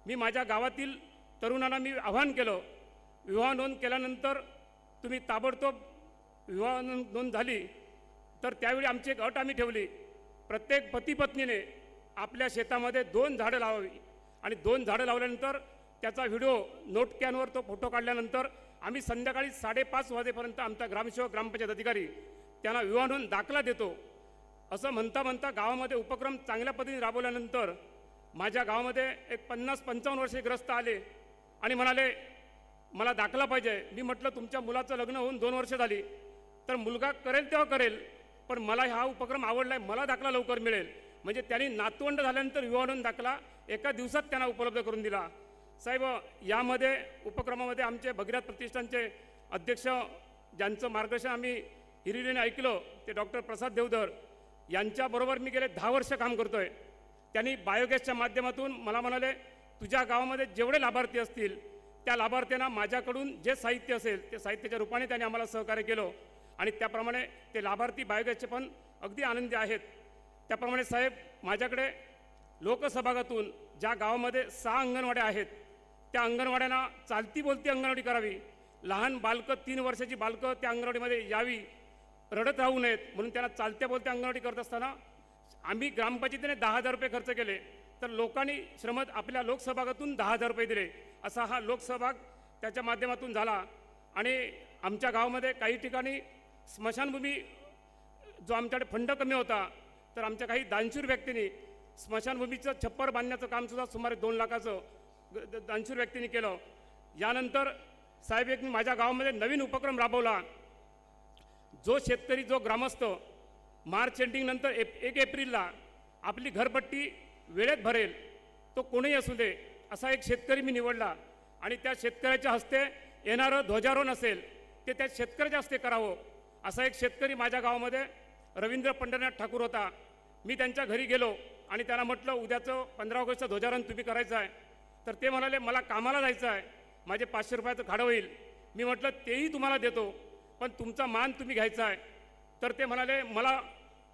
मी माझ्या गावातील तरुणांना मी आवाहन केलं, विवाह नोंद केल्यानंतर तुम्ही ताबडतोब विवाह नोंद झाली तर त्यावेळी आमची एक अट आम्ही ठेवली, प्रत्येक पती पत्नीने आपल्या शेतामध्ये 2 झाडं लावावी. आणि 2 झाडं लावल्यानंतर त्याचा व्हिडिओ नोट कॅनवर तो फोटो काढल्यानंतर आम्ही संध्याकाळी 5:30 वाजेपर्यंत आमचा ग्रामसेवक, ग्रामपंचायत अधिकारी त्यांना विवाह नोंद दाखला देतो. असं म्हणता म्हणता गावामध्ये उपक्रम चांगल्या पद्धतीने राबवल्यानंतर माझ्या गावामध्ये एक 50-55 वर्षे ग्रस्त आले आणि म्हणाले मला दाखला पाहिजे. मी म्हटलं तुमच्या मुलाचं लग्न होऊन 2 वर्ष झाली, तर मुलगा करेल तेव्हा करेल, पण मला हा उपक्रम आवडला आहे, मला दाखला लवकर मिळेल. म्हणजे त्यांनी नातवंड झाल्यानंतर विवाह नोंद दाखला एका दिवसात त्यांना उपलब्ध करून दिला. साहेब यामध्ये उपक्रमामध्ये आमचे भगीरथ प्रतिष्ठानचे अध्यक्ष, ज्यांचं मार्गदर्शन आम्ही हिरिरीने ऐकलं, ते डॉक्टर प्रसाद देवधर यांच्याबरोबर मी गेले 10 वर्ष काम करतो आहे. त्यांनी बायोगॅसच्या माध्यमातून मला म्हणाले तुझ्या गावामध्ये जेवढे लाभार्थी असतील त्या लाभार्थ्यांना माझ्याकडून जे साहित्य असेल ते साहित्याच्या रूपाने त्यांनी आम्हाला सहकार्य केलं आणि त्याप्रमाणे ते लाभार्थी बायोगॅसचे पण अगदी आनंदी आहेत. त्याप्रमाणे साहेब माझ्याकडे लोकसहभागातून ज्या गावामध्ये 6 अंगणवाड्या आहेत त्या अंगणवाड्यांना चालती बोलती अंगणवाडी करावी. लहान बालकं, 3 वर्षाची बालकं त्या अंगणवाडीमध्ये यावी, रडत राहू नयेत म्हणून त्यांना चालत्या बोलत्या अंगणवाडी करत असताना आम्ही ग्रामपंचायतीने 10,000 रुपये खर्च केले, तर लोकांनी आपल्या लोकसहभागातून 10,000 रुपये दिले. असा हा लोकसहभाग त्याच्या माध्यमातून झाला. आणि आमच्या गावामध्ये काही ठिकाणी स्मशानभूमी, जो आमच्याकडे फंड कमी होता, तर आमच्या काही दानशूर व्यक्तींनी स्मशानभूमीचं छप्पर बांधण्याचं कामसुद्धा सुमारे 2 लाखाचं दानशूर व्यक्तींनी केलं. यानंतर साहेब एक माझ्या गावामध्ये नवीन उपक्रम राबवला, जो शेतकरी, जो ग्रामस्थ मार्च एंडिंगनंतर 1 एप्रिलला आपली घरपट्टी वेळेत भरेल, तो कोणीही असू दे, असा एक शेतकरी मी निवडला. आणि त्या शेतकऱ्याच्या हस्ते येणारं ध्वजारोहण असेल ते त्या शेतकऱ्याच्या हस्ते करावं. असा एक शेतकरी माझ्या गावामध्ये रवींद्र पंढरनाथ ठाकूर होता. मी त्यांच्या घरी गेलो आणि त्यांना म्हटलं, उद्याचं 15 ऑगस्टचं ध्वजारोहण तुम्ही करायचं आहे. तर ते म्हणाले, मला कामाला जायचं आहे, माझे 500 रुपयाचं भाडं होईल. मी म्हटलं, तेही तुम्हाला देतो, पण तुमचा मान तुम्ही घ्यायचा आहे. तर ते म्हणाले, मला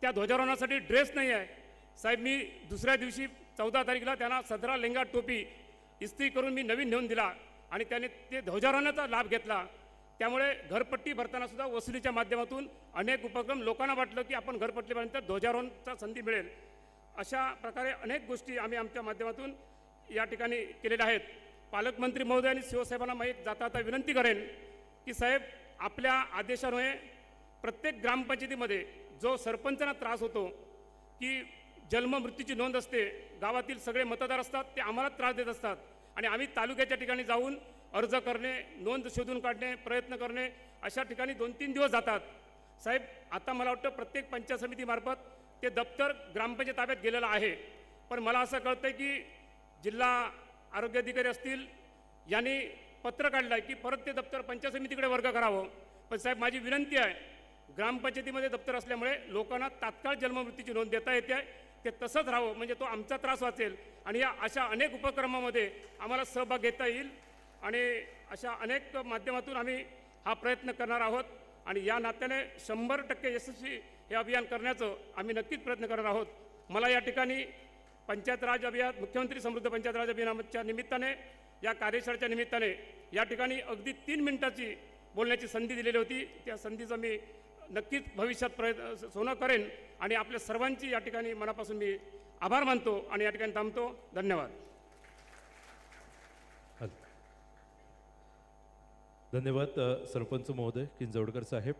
त्या ध्वजारोहणासाठी ड्रेस नाही आहे. साहेब, मी दुसऱ्या दिवशी 14 तारखेला त्यांना सदरा लेंगा टोपी इस्त्री करून मी नवीन नेऊन दिला आणि त्याने ते ध्वजारोहणाचा लाभ घेतला. त्यामुळे घरपट्टी भरताना सुद्धा वसुलीच्या माध्यमातून अनेक उपक्रम, लोकांना वाटलं की आपण घरपट्टी भरल्यानंतर ध्वजारोहणाचा संधी मिळेल. अशा प्रकारे अनेक गोष्टी आम्ही आमच्या माध्यमातून या ठिकाणी केलेल्या आहेत. पालकमंत्री महोदय आणि शिवसाहेबांना मी जाता विनंती करेन की साहेब, आपल्या आदेशामुळे प्रत्येक ग्रामपंचायतीमध्ये जो सरपंचांना त्रास होतो की जन्ममृत्यूची नोंद असते, गावातील सगळे मतदार असतात, ते आम्हाला त्रास देत असतात आणि आम्ही तालुक्याच्या ठिकाणी जाऊन अर्ज करणे, नोंद शोधून काढणे, प्रयत्न करणे, अशा ठिकाणी 2-3 दिवस जातात. साहेब, आता मला वाटतं प्रत्येक पंचायत समितीमार्फत ते दप्तर ग्रामपंचायत ताब्यात गेलेलं आहे. पण मला असं कळतं की जिल्हा आरोग्य अधिकारी असतील, यांनी पत्र काढलं आहे की परत ते दप्तर पंचायत समितीकडे वर्ग करावं. पण साहेब, माझी विनंती आहे, ग्रामपंचायतीमध्ये दप्तर असल्यामुळे लोकांना तात्काळ जन्ममृत्यूची नोंद देता येते, ते तसंच राहावं, म्हणजे तो आमचा त्रास वाचेल आणि या अशा अनेक उपक्रमामध्ये आम्हाला सहभाग घेता येईल. आणि अशा अनेक माध्यमातून आम्ही हा प्रयत्न करणार आहोत आणि या नात्याने 100% यशस्वी हे अभियान करण्याचं आम्ही नक्कीच प्रयत्न करणार आहोत. मला या ठिकाणी पंचायत राज अभियान, मुख्यमंत्री समृद्ध पंचायत राज अभियानाच्या निमित्ताने, या कार्यशाळेच्या निमित्ताने या ठिकाणी अगदी 3 मिनिटाची बोलण्याची संधी दिलेली होती. त्या संधीचं मी नक्कीच भविष्यात सोनं करेन आणि आपल्या सर्वांची या ठिकाणी मनापासून मी आभार मानतो आणि या ठिकाणी थांबतो. धन्यवाद. धन्यवाद सरपंच महोदय किंजवडकर साहेब.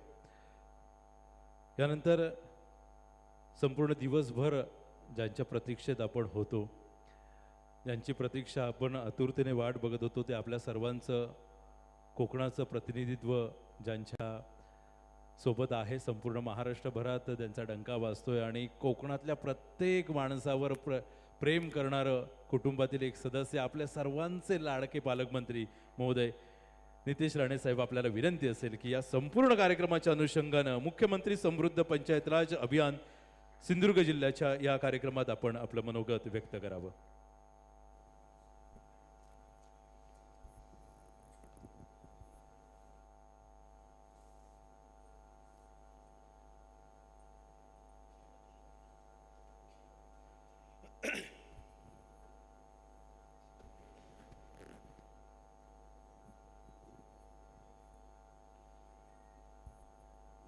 यानंतर संपूर्ण दिवसभर ज्यांच्या प्रतीक्षेत आपण होतो, ज्यांची प्रतीक्षा आपण आतुरतेने वाट बघत होतो, ते आपल्या सर्वांचं कोकणाचं प्रतिनिधित्व ज्यांच्या सोबत आहे, संपूर्ण महाराष्ट्रभरात त्यांचा डंका वाजतोय आणि कोकणातल्या प्रत्येक माणसावर प्रेम करणारं कुटुंबातील एक सदस्य, आपल्या सर्वांचे लाडके पालकमंत्री महोदय नितेश राणे साहेब, आपल्याला विनंती असेल की या संपूर्ण कार्यक्रमाच्या अनुषंगानं मुख्यमंत्री समृद्ध पंचायत राज अभियान सिंधुदुर्ग जिल्ह्याच्या या कार्यक्रमात आपण आपलं मनोगत व्यक्त करावं.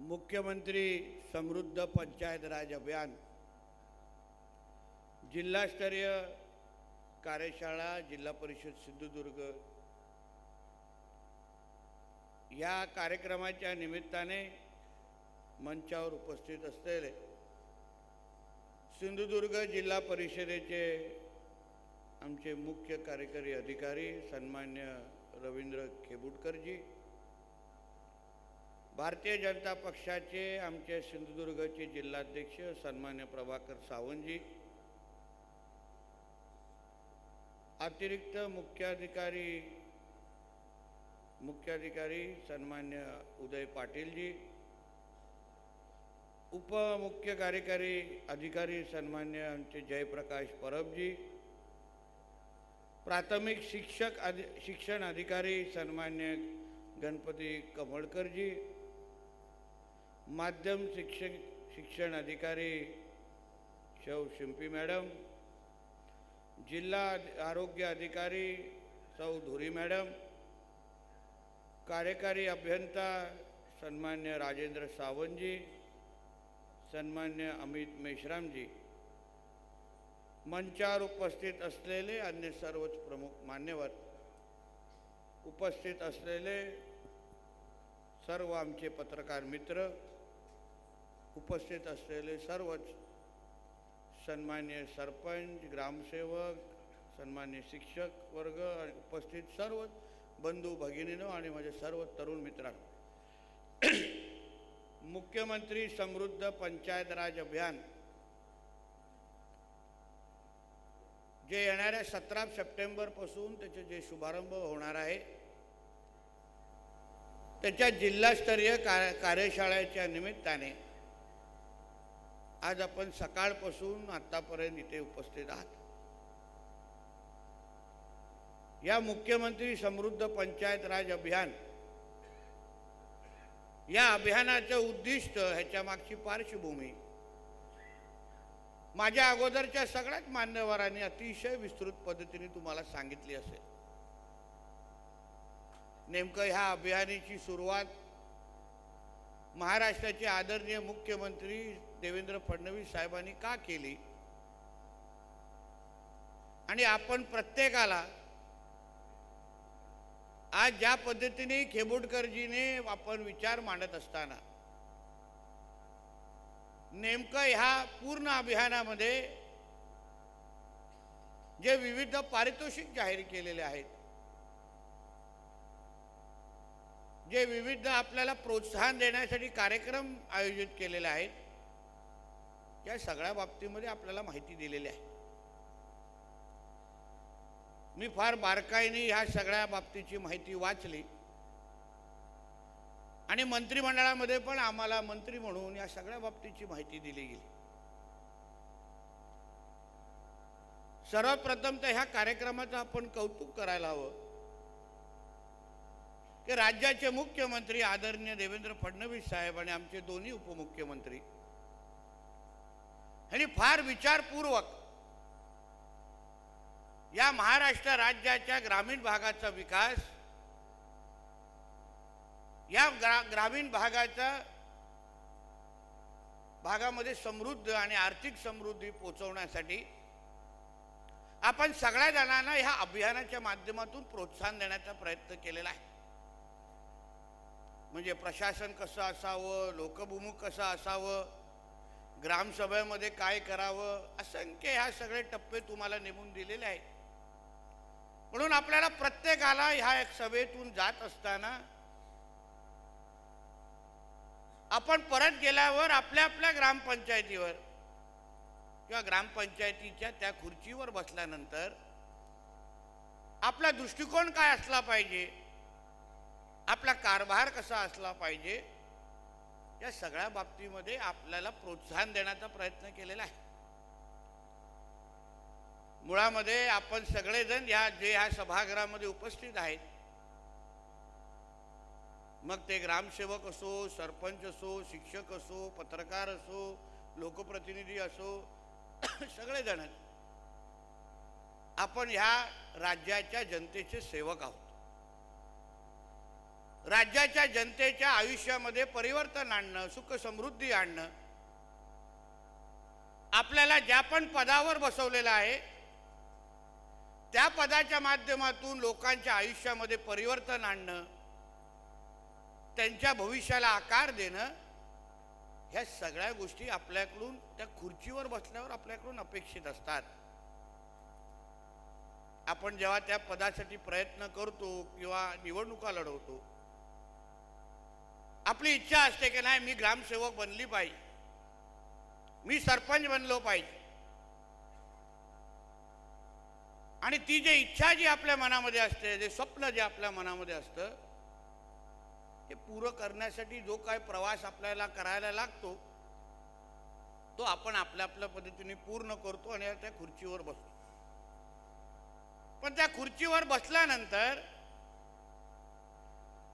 मुख्यमंत्री समृद्ध पंचायत राज अभियान जिल्हास्तरीय कार्यशाळा जिल्हा परिषद सिंधुदुर्ग या कार्यक्रमाच्या निमित्ताने मंचावर उपस्थित असलेले सिंधुदुर्ग जिल्हा परिषदेचे आमचे मुख्य कार्यकारी अधिकारी सन्मान्य रवींद्र खेबुटकरजी, भारतीय जनता पक्षाचे आमचे सिंधुदुर्गचे जिल्हाध्यक्ष सन्मान्य प्रभाकर सावंतजी, अतिरिक्त मुख्याधिकारी सन्मान्य उदय पाटीलजी, उपमुख्य कार्यकारी अधिकारी सन्मान्य आमचे जयप्रकाश परबजी, प्राथमिक शिक्षण अधिकारी सन्मान्य गणपती कमळकरजी, माध्यम शिक्षण अधिकारी शव शिंपी मॅडम, जिल्हा आरोग्य अधिकारी सौ धुरी मॅडम, कार्यकारी अभियंता सन्मान्य राजेंद्र सावंतजी, सन्मान्य अमित मेश्रामजी, मंचावर उपस्थित असलेले अन्य सर्वच प्रमुख मान्यवर, उपस्थित असलेले सर्व आमचे पत्रकार मित्र, उपस्थित असलेले सर्वच सन्मान्य सरपंच, ग्रामसेवक, सन्मान्य शिक्षक वर्ग आणि उपस्थित सर्व बंधू भगिनींनो आणि माझे सर्व तरुण मित्रांनो, मुख्यमंत्री समृद्ध पंचायत राज अभियान जे येणाऱ्या 17 सप्टेंबरपासून त्याचे जे शुभारंभ होणार आहे, त्याच्या जिल्हास्तरीय कार्यशाळेच्या निमित्ताने आज आपण सकाळपासून आतापर्यंत इथे उपस्थित आहात। या मुख्यमंत्री समृद्ध पंचायत राज अभियान या अभियानाचं उद्दिष्ट, ह्याच्या मागची पार्श्वभूमी माझ्या अगोदरच्या सगळ्याच मान्यवरांनी अतिशय विस्तृत पद्धतीने तुम्हाला सांगितली असेल। नेमकं ह्या अभियानाची सुरुवात महाराष्ट्राचे आदरणीय मुख्यमंत्री देवेंद्र फडणवीस साहेबांनी का केली आणि आपण प्रत्येकाला आज ज्या पद्धतीने खेबुडकरजीने आपण विचार मांडत असताना नेमकं ह्या पूर्ण अभियानामध्ये जे विविध पारितोषिक जाहीर केलेले आहेत, जे विविध आपल्याला प्रोत्साहन देण्यासाठी कार्यक्रम आयोजित केलेले आहेत, या सगळ्या बाबतीमध्ये आपल्याला माहिती दिलेली आहे। मी फार बारकाईने ह्या सगळ्या बाबतीची माहिती वाचली आणि मंत्रिमंडळामध्ये पण आम्हाला मंत्री म्हणून या सगळ्या बाबतीची माहिती दिली गेली। सर्वप्रथम तर ह्या कार्यक्रमाचं आपण कौतुक करायला हवं की राज्याचे मुख्यमंत्री आदरणीय देवेंद्र फडणवीस साहेब आणि आमचे दोन्ही उपमुख्यमंत्री यांनी फार विचारपूर्वक या महाराष्ट्र राज्याच्या ग्रामीण भागाचा विकास, या ग्रामीण भागामध्ये समृद्ध आणि आर्थिक समृद्धी पोहोचवण्यासाठी आपण सगळ्या जणांना ह्या अभियानाच्या माध्यमातून प्रोत्साहन देण्याचा प्रयत्न केलेला आहे। म्हणजे प्रशासन कसं असावं, लोकभिमुख कसं असावं, ग्रामसभेमध्ये काय करावं, असंख्य ह्या सगळे टप्पे तुम्हाला नेमून दिलेले आहेत। म्हणून आपल्याला प्रत्येकाला ह्या एक सभेतून जात असताना आपण परत गेल्यावर आपल्या आपल्या ग्रामपंचायतीवर किंवा ग्रामपंचायतीच्या त्या खुर्चीवर बसल्यानंतर आपला दृष्टिकोन काय असला पाहिजे, आपला कारभार कसा असला पाहिजे, या सगळ्या बाबतीमध्ये आपल्याला प्रोत्साहन देण्याचा प्रयत्न केलेला आहे। मुळामध्ये आपण सगळेजण ह्या सभागृहामध्ये उपस्थित आहेत, मग ते ग्रामसेवक असो, सरपंच असो, शिक्षक असो, पत्रकार असो, लोकप्रतिनिधी असो, सगळेजण आपण ह्या राज्याच्या जनतेचे सेवक आहोत। राज्याच्या जनतेच्या आयुष्यामध्ये परिवर्तन आणणं, सुख समृद्धी आणणं, आपल्याला ज्या पण पदावर बसवलेलं आहे त्या पदाच्या माध्यमातून लोकांच्या आयुष्यामध्ये परिवर्तन आणणं, त्यांच्या भविष्याला आकार देणं, ह्या सगळ्या गोष्टी आपल्याकडून त्या खुर्चीवर बसल्यावर आपल्याकडून अपेक्षित असतात। आपण जेव्हा त्या पदासाठी प्रयत्न करतो किंवा निवडणुका लढवतो, आपली इच्छा असते की नाही मी ग्रामसेवक बनली पाहिजे, मी सरपंच बनलो पाहिजे, आणि ती जी इच्छा जी आपल्या मनामध्ये असते, जे स्वप्न जे आपल्या मनामध्ये असतं, ते पूर्ण करण्यासाठी जो काय प्रवास आपल्याला करायला लागतो तो आपण आपल्या आपल्या पद्धतीने पूर्ण करतो आणि त्या खुर्चीवर बसतो। पण त्या खुर्चीवर बसल्यानंतर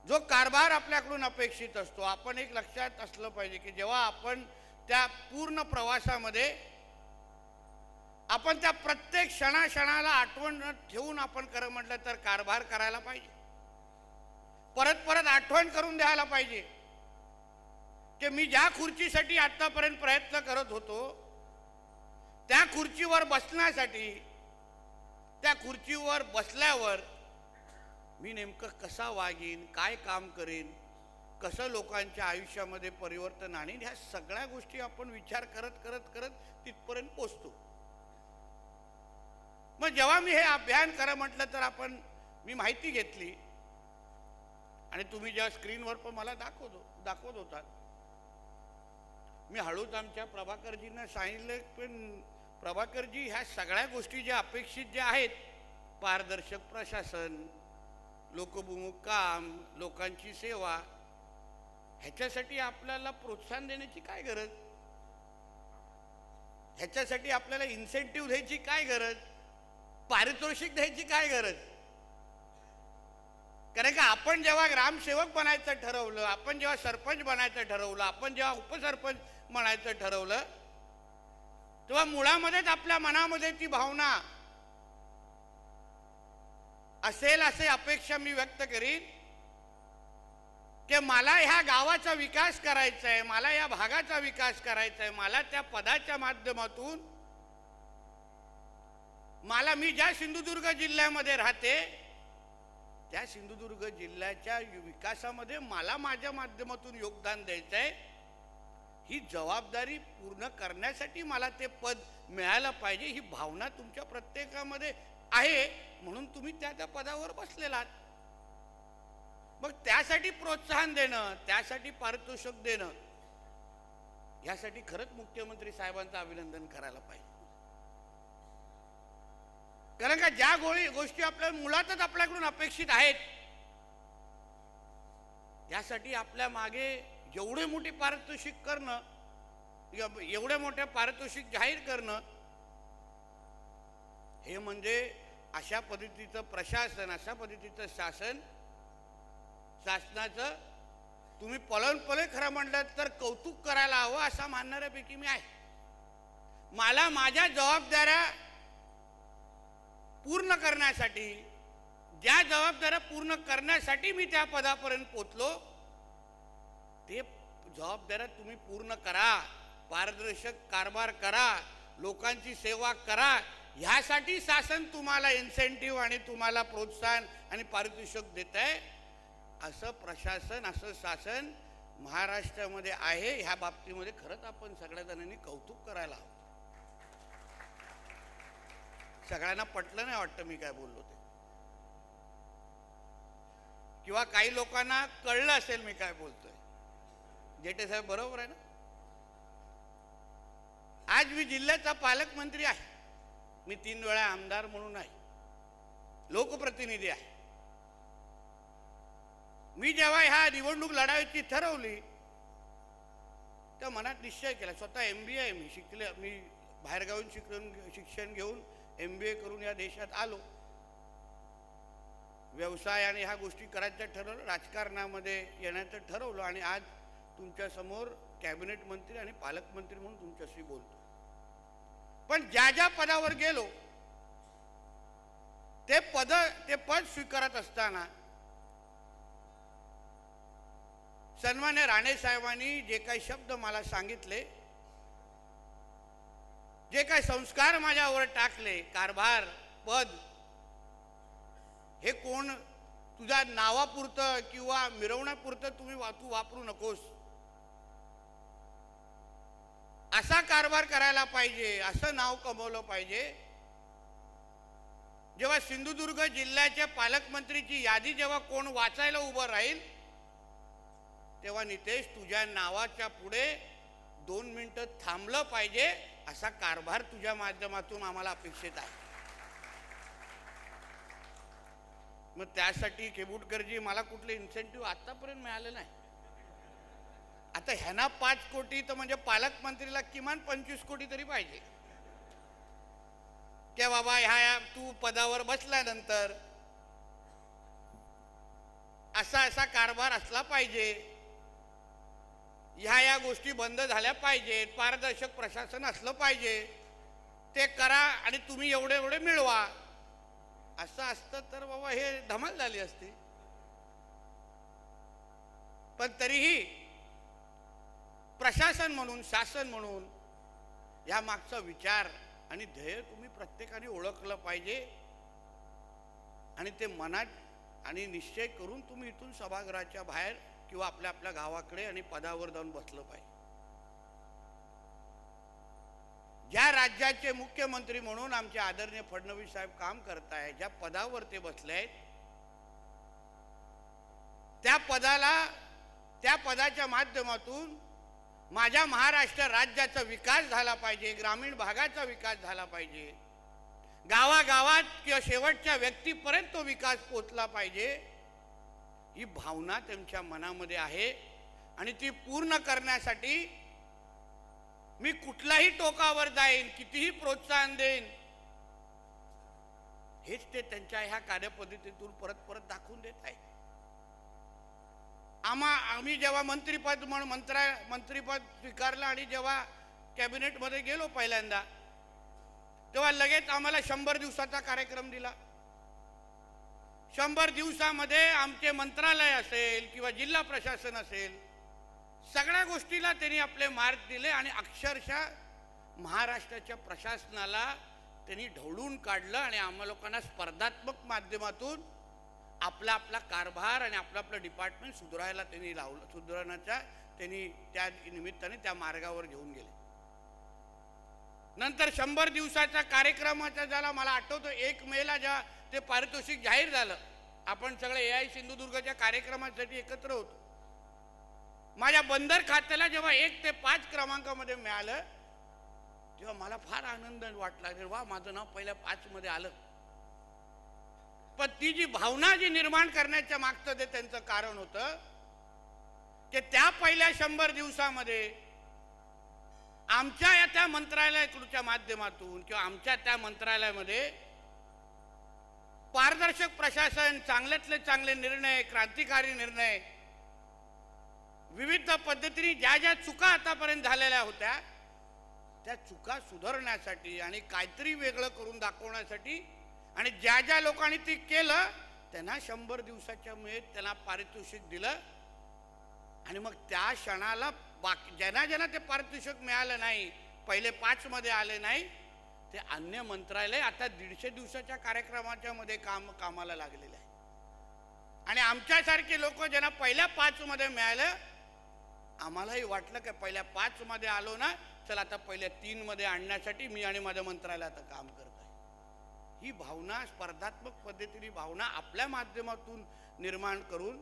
जो कारभार आपल्याकडून अपेक्षित असतो, आपण एक लक्षात असलं पाहिजे की जेव्हा आपण त्या पूर्ण प्रवासामध्ये आपण त्या प्रत्येक क्षणाला आठवण ठेवून आपण म्हटलं तर कारभार करायला पाहिजे, परत परत आठवण करून द्यायला पाहिजे की मी ज्या खुर्चीसाठी आतापर्यंत प्रयत्न करत होतो त्या खुर्चीवर बसण्यासाठी, त्या खुर्चीवर बसल्यावर मी नेमकं कसा वागीन, काय काम करेन, कसं लोकांच्या आयुष्यामध्ये परिवर्तन आणीन, ह्या सगळ्या गोष्टी आपण विचार करत करत करत तिथपर्यंत पोचतो। मग जेव्हा मी हे अभियान करा म्हटलं तर मी माहिती घेतली आणि तुम्ही जेव्हा स्क्रीनवर पण मला दाखवत होतात मी हळूच आमच्या प्रभाकरजींना सांगितलं, पण प्रभाकरजी ह्या सगळ्या गोष्टी ज्या अपेक्षित ज्या आहेत, पारदर्शक प्रशासन, लोकभिमुख काम, लोकांची सेवा, ह्याच्यासाठी आपल्याला प्रोत्साहन देण्याची काय गरज, ह्याच्यासाठी आपल्याला इन्सेंटिव्ह द्यायची काय गरज, पारितोषिक द्यायची काय गरज. कारण का आपण जेव्हा ग्रामसेवक बनायचं ठरवलं, आपण जेव्हा सरपंच बनायचं ठरवलं, आपण जेव्हा उपसरपंच बनायचं ठरवलं, तेव्हा मुळामध्येच आपल्या मनामध्ये ती भावना असेल असे अपेक्षा मी व्यक्त करीन की मला ह्या गावाचा विकास करायचा आहे, मला या भागाचा विकास करायचा आहे, मला त्या पदाच्या माध्यमातून मी ज्या सिंधुदुर्ग जिल्ह्यामध्ये राहते त्या सिंधुदुर्ग जिल्ह्याच्या विकासामध्ये मला माझ्या माध्यमातून योगदान द्यायचं आहे. ही जबाबदारी पूर्ण करण्यासाठी मला ते पद मिळालं पाहिजे, ही भावना तुमच्या प्रत्येकामध्ये आहे, म्हणून तुम्ही त्या पदावर बसलेला आहात. मग त्यासाठी प्रोत्साहन देणं, त्यासाठी पारितोषिक देणं, यासाठी खरंच मुख्यमंत्री साहेबांचं अभिनंदन करायला पाहिजे. कारण का ज्या गोष्टी आपल्या मुळातच आपल्याकडून अपेक्षित आहेत, यासाठी आपल्या मागे एवढे मोठे पारितोषिक करणं, एवढे मोठे पारितोषिक जाहीर करणं, हे म्हणजे अशा पद्धतीचं प्रशासन, अशा पद्धतीचं शासनाचं तुम्ही पलनपले खरं म्हणलं तर कौतुक करायला हवं असं मानणाऱ्यापैकी मी आहे. मला माझ्या जबाबदाऱ्या पूर्ण करण्यासाठी, ज्या जबाबदाऱ्या पूर्ण करण्यासाठी मी त्या पदापर्यंत पोचलो, ते जबाबदाऱ्या तुम्ही पूर्ण करा, पारदर्शक कारभार करा, लोकांची सेवा करा. ह्यासाठी शासन तुम्हाला इन्सेंटिव्ह आणि तुम्हाला प्रोत्साहन आणि पारितोषिक देत आहे. असं प्रशासन, असं शासन महाराष्ट्रामध्ये आहे. ह्या बाबतीमध्ये खरंच आपण सगळ्या जणांनी कौतुक करायला हवं. सगळ्यांना पटलं नाही वाटतं मी काय बोललो ते, किंवा काही लोकांना कळलं असेल मी काय बोलतोय. जेठे साहेब बरोबर आहे ना. आज मी जिल्ह्याचा पालकमंत्री आहे, मी 3 वेळा आमदार म्हणून आहे, लोकप्रतिनिधी आहे. मी जेव्हा ह्या निवडणूक लढायची ठरवली तेव्हा मनात निश्चय केला. स्वतः MBA आहे, मी बाहेरगावून शिक्षण घेऊन MBA करून या देशात आलो. व्यवसाय आणि ह्या गोष्टी करायच्या ठरवलं, राजकारणामध्ये येण्याचं ठरवलं, आणि आज तुमच्या समोर कॅबिनेट मंत्री आणि पालकमंत्री म्हणून तुमच्याशी बोलतो. पण ज्या पदावर गेलो ते पद स्वीकारत असताना सन्मान्य राणे साहेबांनी जे काही शब्द मला सांगितले, जे काही संस्कार माझ्यावर टाकले, कारभार, पद, हे कोण तुझ्या नावापुरतं किंवा मिरवण्यापुरतं तू वापरू नकोस, असा कारभार करायला पाहिजे, असं नाव कमवलं पाहिजे. जेव्हा सिंधुदुर्ग जिल्ह्याच्या पालकमंत्रीची यादी जेव्हा कोण वाचायला उभं राहील, तेव्हा नितेश तुझ्या नावाच्या पुढे 2 मिनिटं थांबलं पाहिजे, असा कारभार तुझ्या माध्यमातून आम्हाला अपेक्षित आहे. मग त्यासाठी केबुटकरजी मला कुठले इन्सेंटिव्ह आतापर्यंत मिळाले नाही. आता ह्यांना 5 कोटी तर म्हणजे पालकमंत्रीला किमान 25 कोटी तरी पाहिजे की बाबा ह्या तू पदावर बसल्यानंतर असा कारभार असला पाहिजे, ह्या गोष्टी बंद झाल्या पाहिजेत, पारदर्शक प्रशासन असलं पाहिजे, ते करा आणि तुम्ही एवढे मिळवा. असं असतं तर बाबा हे धमाल झाली असती. पण तरीही प्रशासन म्हणून, शासन म्हणून या मागचा विचार आणि ध्येय तुम्ही प्रत्येकाने ओळखलं पाहिजे, आणि ते मनात आणि निश्चय करून तुम्ही इथून सभागृहाच्या बाहेर किंवा आपल्या गावाकडे आणि पदावर जाऊन बसलं पाहिजे. ज्या राज्याचे मुख्यमंत्री म्हणून आमचे आदरणीय फडणवीस साहेब काम करत आहेत, ज्या पदावर ते बसले आहेत, त्या पदाच्या माध्यमातून माझ्या महाराष्ट्र राज्याचा विकास झाला पाहिजे, ग्रामीण भागाचा विकास झाला पाहिजे, गावागावात किंवा शेवटच्या व्यक्तीपर्यंत तो विकास पोचला पाहिजे, ही भावना त्यांच्या मनामध्ये आहे. आणि ती पूर्ण करण्यासाठी मी कुठल्याही टोकावर जाईन, कितीही प्रोत्साहन देईन, हेच ते त्यांच्या ह्या कार्यपद्धतीतून परत परत दाखवून देत आहे. आम्ही जेव्हा मंत्रिपद स्वीकारलं आणि जेव्हा कॅबिनेटमध्ये गेलो पहिल्यांदा, तेव्हा लगेच आम्हाला 100 दिवसाचा कार्यक्रम दिला. 100 दिवसामध्ये आमचे मंत्रालय असेल किंवा जिल्हा प्रशासन असेल, सगळ्या गोष्टीला त्यांनी आपले मार्ग दिले आणि अक्षरशः महाराष्ट्राच्या प्रशासनाला त्यांनी ढवळून काढलं आणि आम्हा लोकांना स्पर्धात्मक माध्यमातून आपला आपला कारभार आणि आपलं आपलं डिपार्टमेंट सुधारायला त्यांनी लावलं. सुधारण्याच्या त्यांनी त्या निमित्ताने त्या मार्गावर घेऊन गेले. नंतर 100 दिवसाच्या कार्यक्रमाचा झाला. मला आठवतं 1 मेला जेव्हा ते पारितोषिक जाहीर झालं, आपण सगळे AI सिंधुदुर्गच्या कार्यक्रमासाठी एकत्र होतो. माझ्या बंदर खात्याला जेव्हा 1 ते 5 क्रमांकामध्ये मिळालं, तेव्हा मला फार आनंद वाटला. वा, माझं नाव पहिल्या 5 मध्ये आलं. पण ती जी भावना जी निर्माण करण्याच्या मागचं ते त्यांचं कारण होतं की त्या पहिल्या 100 दिवसामध्ये आमच्या या त्या मंत्रालयाच्या माध्यमातून किंवा आमच्या त्या मंत्रालयामध्ये पारदर्शक प्रशासन, चांगल्यातले चांगले निर्णय, क्रांतिकारी निर्णय, विविध पद्धतीने ज्या ज्या चुका आतापर्यंत झालेल्या होत्या त्या चुका सुधारण्यासाठी आणि काहीतरी वेगळं करून दाखवण्यासाठी, आणि ज्या ज्या लोकांनी ते केलं त्यांना 100 दिवसाच्या मुळे त्यांना पारितोषिक दिलं. आणि मग त्या क्षणाला बाकी ज्यांना ते पारितोषिक मिळालं नाही, पहिले 5 मध्ये आले नाही, ते अन्य मंत्रालय आता 150 दिवसाच्या कार्यक्रमाच्या मध्ये कामाला लागलेले आहे. आणि आमच्यासारखे लोक ज्यांना पहिल्या 5 मध्ये मिळालं, आम्हालाही वाटलं की पहिल्या 5 मध्ये आलो ना, चला आता पहिल्या 3 मध्ये आणण्यासाठी मी आणि माझं मंत्रालय आता काम करत आहे. ही भावना स्पर्धात्मक पद्धतीने भावना आपल्या माध्यमातून निर्माण करून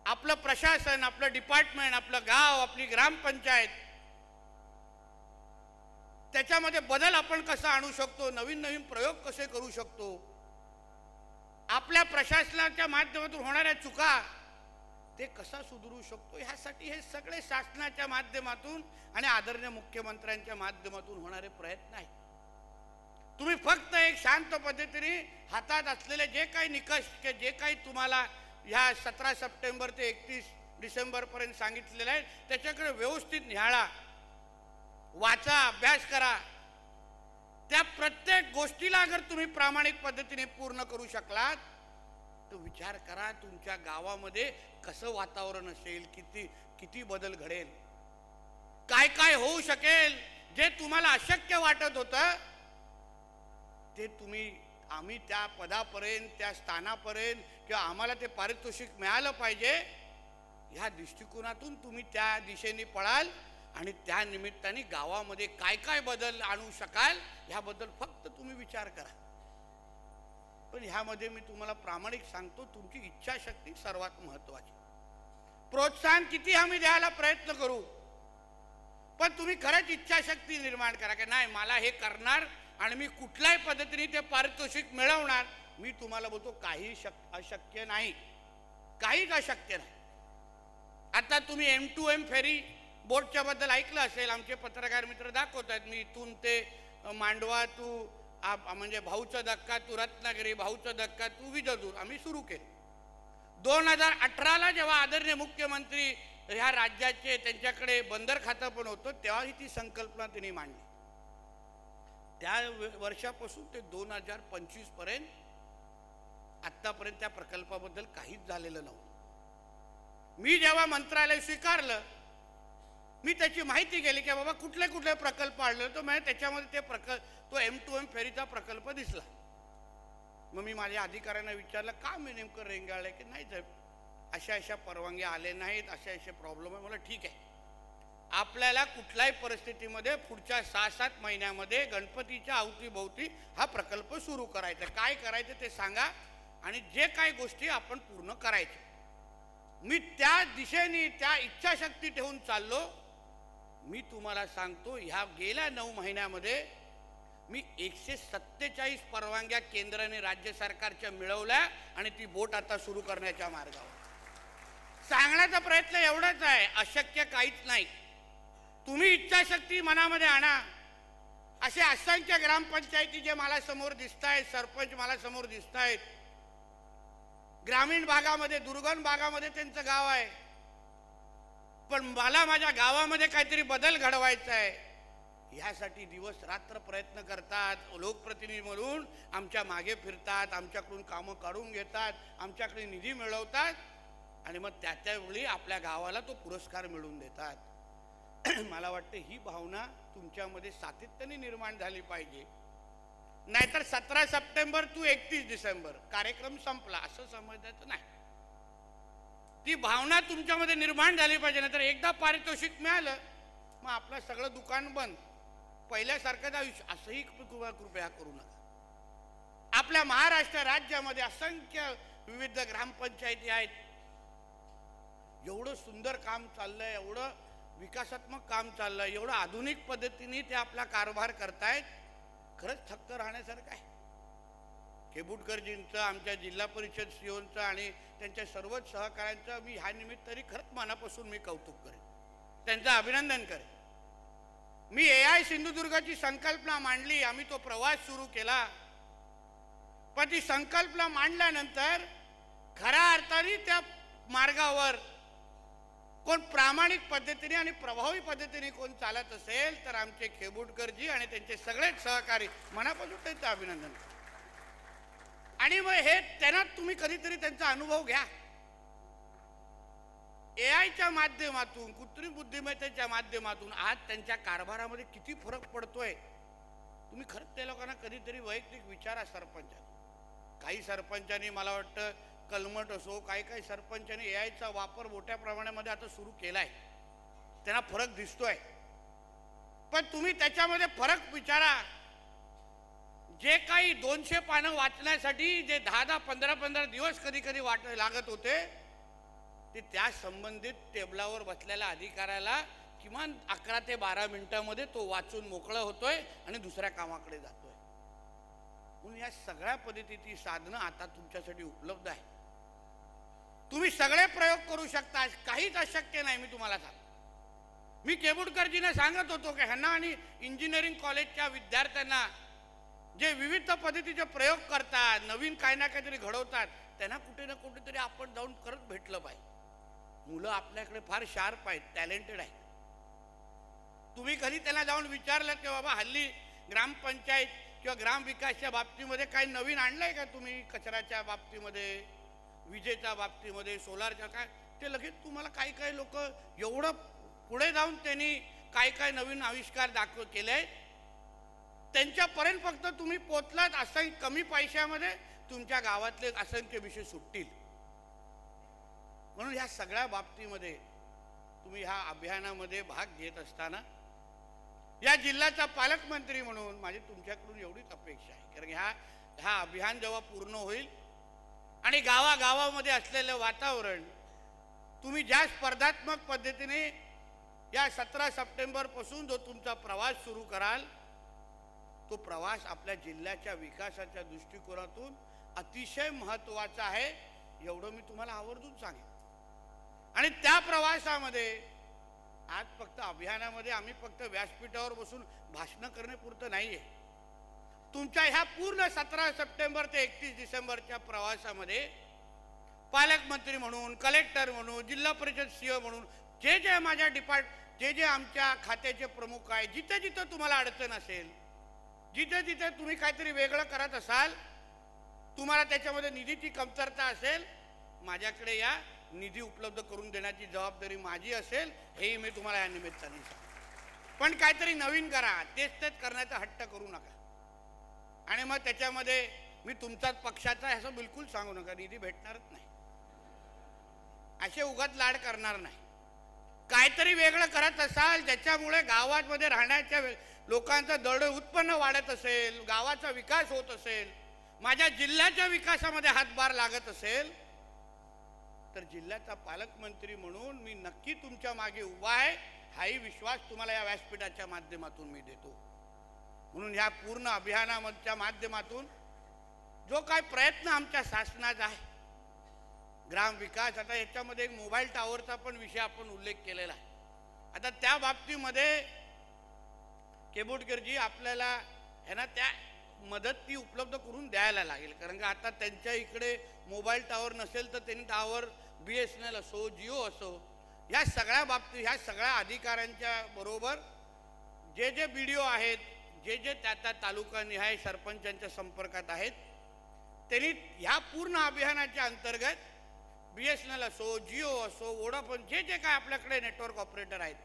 आपलं प्रशासन, आपलं डिपार्टमेंट, आपलं गाव, आपली ग्रामपंचायत, त्याच्यामध्ये बदल आपण कसा आणू शकतो, नवीन नवीन प्रयोग कसे करू शकतो, आपल्या प्रशासनाच्या माध्यमातून होणाऱ्या चुका ते कसा सुधारू शकतो, ह्यासाठी हे सगळे शासनाच्या माध्यमातून आणि आदरणीय मुख्यमंत्र्यांच्या माध्यमातून होणारे प्रयत्न आहेत. तुम्ही फक्त एक शांत पद्धतीने हातात असलेले जे काही निकष, जे काही तुम्हाला ह्या 17 सप्टेंबर ते 31 डिसेंबर पर्यंत सांगितलेलं आहे, त्याच्याकडे व्यवस्थित निहाळा, वाचा, अभ्यास करा. त्या प्रत्येक गोष्टीला अगर तुम्ही प्रामाणिक पद्धतीने पूर्ण करू शकलात तर विचार करा तुमच्या गावामध्ये कसं वातावरण असेल, किती बदल घडेल, काय काय होऊ शकेल. जे तुम्हाला अशक्य वाटत होतं ते आम्ही त्या पदापर्यंत, त्या स्थानापर्यंत किंवा आम्हाला ते पारितोषिक मिळालं पाहिजे, ह्या दृष्टिकोनातून तुम्ही त्या दिशेने पळाल आणि त्या निमित्ताने गावामध्ये काय काय बदल आणू शकाल ह्याबद्दल फक्त तुम्ही विचार करा. पण ह्यामध्ये मी तुम्हाला प्रामाणिक सांगतो, तुमची इच्छाशक्ती सर्वात महत्वाची. प्रोत्साहन किती आम्ही द्यायला प्रयत्न करू, पण तुम्ही खरंच इच्छाशक्ती निर्माण करा की नाही, मला हे करणार आणि मी कुठल्याही पद्धतीने ते पारितोषिक मिळवणार. मी तुम्हाला बोलतो काही अशक्य नाही, काहीच अशक्य नाही. आता तुम्ही M2M फेरी बोटच्या बद्दल ऐकलं असेल, आमचे पत्रकार मित्र दाखवत आहेत. मी इथून ते मांडवा तू म्हणजे भाऊचा धक्का तू रत्नागिरी, भाऊचा धक्का तू विजयदूर आम्ही सुरू केलं. 2018ला जेव्हा आदरणीय मुख्यमंत्री ह्या राज्याचे, त्यांच्याकडे बंदर खातं पण होतं, तेव्हाही ती संकल्पना त्यांनी मांडली. त्या वर्षापासून ते 2025 पर्यंत आतापर्यंत त्या प्रकल्पाबद्दल काहीच झालेलं नव्हतं. मी जेव्हा मंत्रालय स्वीकारलं, मी त्याची माहिती गेली की बाबा कुठले कुठले प्रकल्प आणले, तर म्हणजे त्याच्यामध्ये तो M2M फेरीचा प्रकल्प दिसला. मग मी माझ्या अधिकाऱ्यांना विचारलं का मी नेमकं रेंगाळलं, की नाही साहेब अशा परवानग्या आले नाहीत, अशा प्रॉब्लेम आहे. मला ठीक आहे, आपल्याला कुठल्याही परिस्थितीमध्ये पुढच्या 6-7 महिन्यामध्ये गणपतीच्या अवतीभोवती हा प्रकल्प सुरू करायचा. काय करायचं ते सांगा आणि जे काही गोष्टी आपण पूर्ण करायच्या. मी त्या दिशेने त्या इच्छाशक्ती ठेवून चाललो मी तुम्हाला सांगतो, ह्या गेल्या 9 महिन्यामध्ये मी 147 परवानग्या केंद्राने राज्य सरकारच्या मिळवल्या आणि ती बोट आता सुरू करण्याच्या मार्गावर. सांगण्याचा प्रयत्न एवढाच आहे, अशक्य काहीच नाही. तुम्ही इच्छाशक्ती मनामध्ये आणा. असे असंख्य ग्रामपंचायती जे मला समोर दिसत आहेत, सरपंच मला समोर दिसत आहेत, ग्रामीण भागामध्ये, दुर्गम भागामध्ये त्यांचं गाव आहे, पण मला माझ्या गावामध्ये काहीतरी बदल घडवायचा आहे. ह्यासाठी दिवस रात्र प्रयत्न करतात. लोकप्रतिनिधी म्हणून आमच्या मागे फिरतात, आमच्याकडून कामं काढून घेतात, आमच्याकडे निधी मिळवतात आणि मग त्यावेळी आपल्या गावाला तो पुरस्कार मिळवून देतात. मला वाटतं ही भावना तुमच्यामध्ये सातत्याने निर्माण झाली पाहिजे. नाहीतर 17 सप्टेंबर टू 31 डिसेंबर कार्यक्रम संपला असं समजायचं नाही. ती भावना तुमच्यामध्ये निर्माण झाली पाहिजे. नाहीतर एकदा पारितोषिक मिळालं मग आपलं सगळं दुकान बंद, पहिल्यासारखंच आयुष्य. असंही कृपया करू नका. आपल्या महाराष्ट्र राज्यामध्ये असंख्य विविध ग्रामपंचायती आहेत. एवढं सुंदर काम चाललंय, एवढं विकासात्मक काम चाललंय, एवढं आधुनिक पद्धतीने ते आपला कारभार करतायत. खरंच थक्क राहण्यासारखं आहे. केबुटकरजींचं, आमच्या जिल्हा परिषद सीओंचं आणि त्यांच्या सर्वच सहकाऱ्यांचं मी ह्या निमित्ताने खरंच मनापासून मी कौतुक करेन, त्यांचं अभिनंदन करेन. मी AI सिंधुदुर्गाची संकल्पना मांडली, आम्ही तो प्रवास सुरू केला, पण ती संकल्पना मांडल्यानंतर खऱ्या अर्थाने त्या मार्गावर कोण प्रामाणिक पद्धतीने आणि प्रभावी पद्धतीने कोण चालत असेल तर आमचे खेबुटकरजी आणि त्यांचे सगळेच सहकारी मनापासून त्यांचं अभिनंदन. आणि मग हे त्यांना तुम्ही कधीतरी त्यांचा अनुभव घ्या. AIच्या माध्यमातून, कृत्रिम बुद्धिमत्तेच्या माध्यमातून आज त्यांच्या कारभारामध्ये किती फरक पडतोय तुम्ही खरंच त्या लोकांना कधीतरी वैयक्तिक विचारा. सरपंचांनी, काही सरपंचांनी मला वाटतं कलमट असो, काही सरपंचांनी AIचा वापर मोठ्या प्रमाणामध्ये आता सुरू केलाय, त्यांना फरक दिसतोय. पण तुम्ही त्याच्यामध्ये फरक विचारा. जे काही 200 पानं वाचण्यासाठी जे 10-10, 15-15 दिवस कधी वाट लागत होते ते त्या संबंधित टेबलावर बसलेल्या अधिकाऱ्याला किमान 11 ते 12 मिनिटांमध्ये तो वाचून मोकळा होतोय आणि दुसऱ्या कामाकडे जातोय. म्हणून या सगळ्या पद्धतीची साधनं आता तुमच्यासाठी उपलब्ध आहे. तुम्ही सगळे प्रयोग करू शकता, काहीच अशक्य नाही. मी तुम्हाला सांगतो, मी केबुटकरजीने सांगत होतो की ह्यांना आणि इंजिनिअरिंग कॉलेजच्या विद्यार्थ्यांना जे विविध पद्धतीचे प्रयोग करतात, नवीन काही ना काहीतरी घडवतात, त्यांना कुठे ना कुठेतरी आपण जाऊन करत भेटलं पाहिजे. मुलं आपल्याकडे फार शार्प आहेत, टॅलेंटेड आहेत. तुम्ही कधी त्यांना जाऊन विचारलं की बाबा हल्ली ग्रामपंचायत किंवा ग्रामविकासच्या बाबतीमध्ये काही नवीन आणलंय का तुम्ही? कचऱ्याच्या बाबतीमध्ये, विजेच्या बाबतीमध्ये, सोलारच्या काय, ते लगेच तुम्हाला काही लोक एवढं पुढे जाऊन त्यांनी काय नवीन आविष्कार केले, त्यांच्यापर्यंत फक्त तुम्ही पोचलात असं कमी पैशामध्ये तुमच्या गावातले असंख्य विषय सुटतील. म्हणून ह्या सगळ्या बाबतीमध्ये तुम्ही ह्या अभियानामध्ये भाग घेत असताना या जिल्ह्याचा पालकमंत्री म्हणून माझी तुमच्याकडून एवढीच अपेक्षा आहे. कारण ह्या अभियान जेव्हा पूर्ण होईल आणि गावागावामध्ये असलेलं वातावरण तुम्ही ज्या स्पर्धात्मक पद्धतीने या 17 सप्टेंबरपासून जो तुमचा प्रवास सुरू कराल, तो प्रवास आपल्या जिल्ह्याच्या विकासाच्या दृष्टिकोनातून अतिशय महत्त्वाचा आहे, एवढं मी तुम्हाला आवर्जून सांगेन. आणि त्या प्रवासामध्ये आज फक्त अभियानामध्ये आम्ही फक्त व्यासपीठावर बसून भाषण करण्यापुरतं नाहीये. तुमच्या ह्या पूर्ण 17 सप्टेंबर ते 31 डिसेंबरच्या प्रवासामध्ये पालकमंत्री म्हणून, कलेक्टर म्हणून, जिल्हा परिषद सीओ म्हणून जे माझ्या जे आमच्या खात्याचे प्रमुख आहे, जिथे जिथे तुम्हाला अडचण असेल, जिथे जिथे तुम्ही काहीतरी वेगळं करत असाल, तुम्हाला त्याच्यामध्ये निधीची कमतरता असेल, माझ्याकडे या, निधी उपलब्ध करून देण्याची जबाबदारी माझी असेल, हेही मी तुम्हाला या निमित्ताने सांगतो. पण काहीतरी नवीन करा, तेच करण्याचा हट्ट करू नका. आणि मग त्याच्यामध्ये मी तुमचाच पक्षाचा आहे असं बिलकुल सांगू नका. निधी भेटणारच नाही, असे उगाच लाड करणार नाही. काहीतरी वेगळं करत असाल ज्याच्यामुळे गावामध्ये राहण्याच्या लोकांचं दरडोई उत्पन्न वाढत असेल, गावाचा विकास होत असेल, माझ्या जिल्ह्याच्या विकासामध्ये हातभार लागत असेल, तर जिल्ह्याचा पालकमंत्री म्हणून मी नक्की तुमच्या मागे उभा आहे. हाही विश्वास तुम्हाला या व्यासपीठाच्या माध्यमातून मी देतो. म्हणून ह्या पूर्ण अभियानाच्या माध्यमातून जो काय प्रयत्न आमच्या शासनाचा आहे, ग्रामविकास, आता याच्यामध्ये एक मोबाईल टॉवरचा पण विषय आपण उल्लेख केलेला आहे. आता त्या बाबतीमध्ये केबुडकरजी आपल्याला आहे ना त्या मदत ती उपलब्ध करून द्यायला लागेल, कारण का आता त्यांच्या इकडे मोबाईल टॉवर नसेल तर त्यांनी टॉवर BSNL असो, जिओ असो, या सगळ्या बाबतीत ह्या सगळ्या अधिकाऱ्यांच्या बरोबर जे जे BDO आहेत, जे जे त्या तालुकानिहाय सरपंचांच्या संपर्कात आहेत, त्यांनी ह्या पूर्ण अभियानाच्या अंतर्गत BSNL असो, जिओ असो, वोडाफोन, जे जे काय आपल्याकडे नेटवर्क ऑपरेटर आहेत,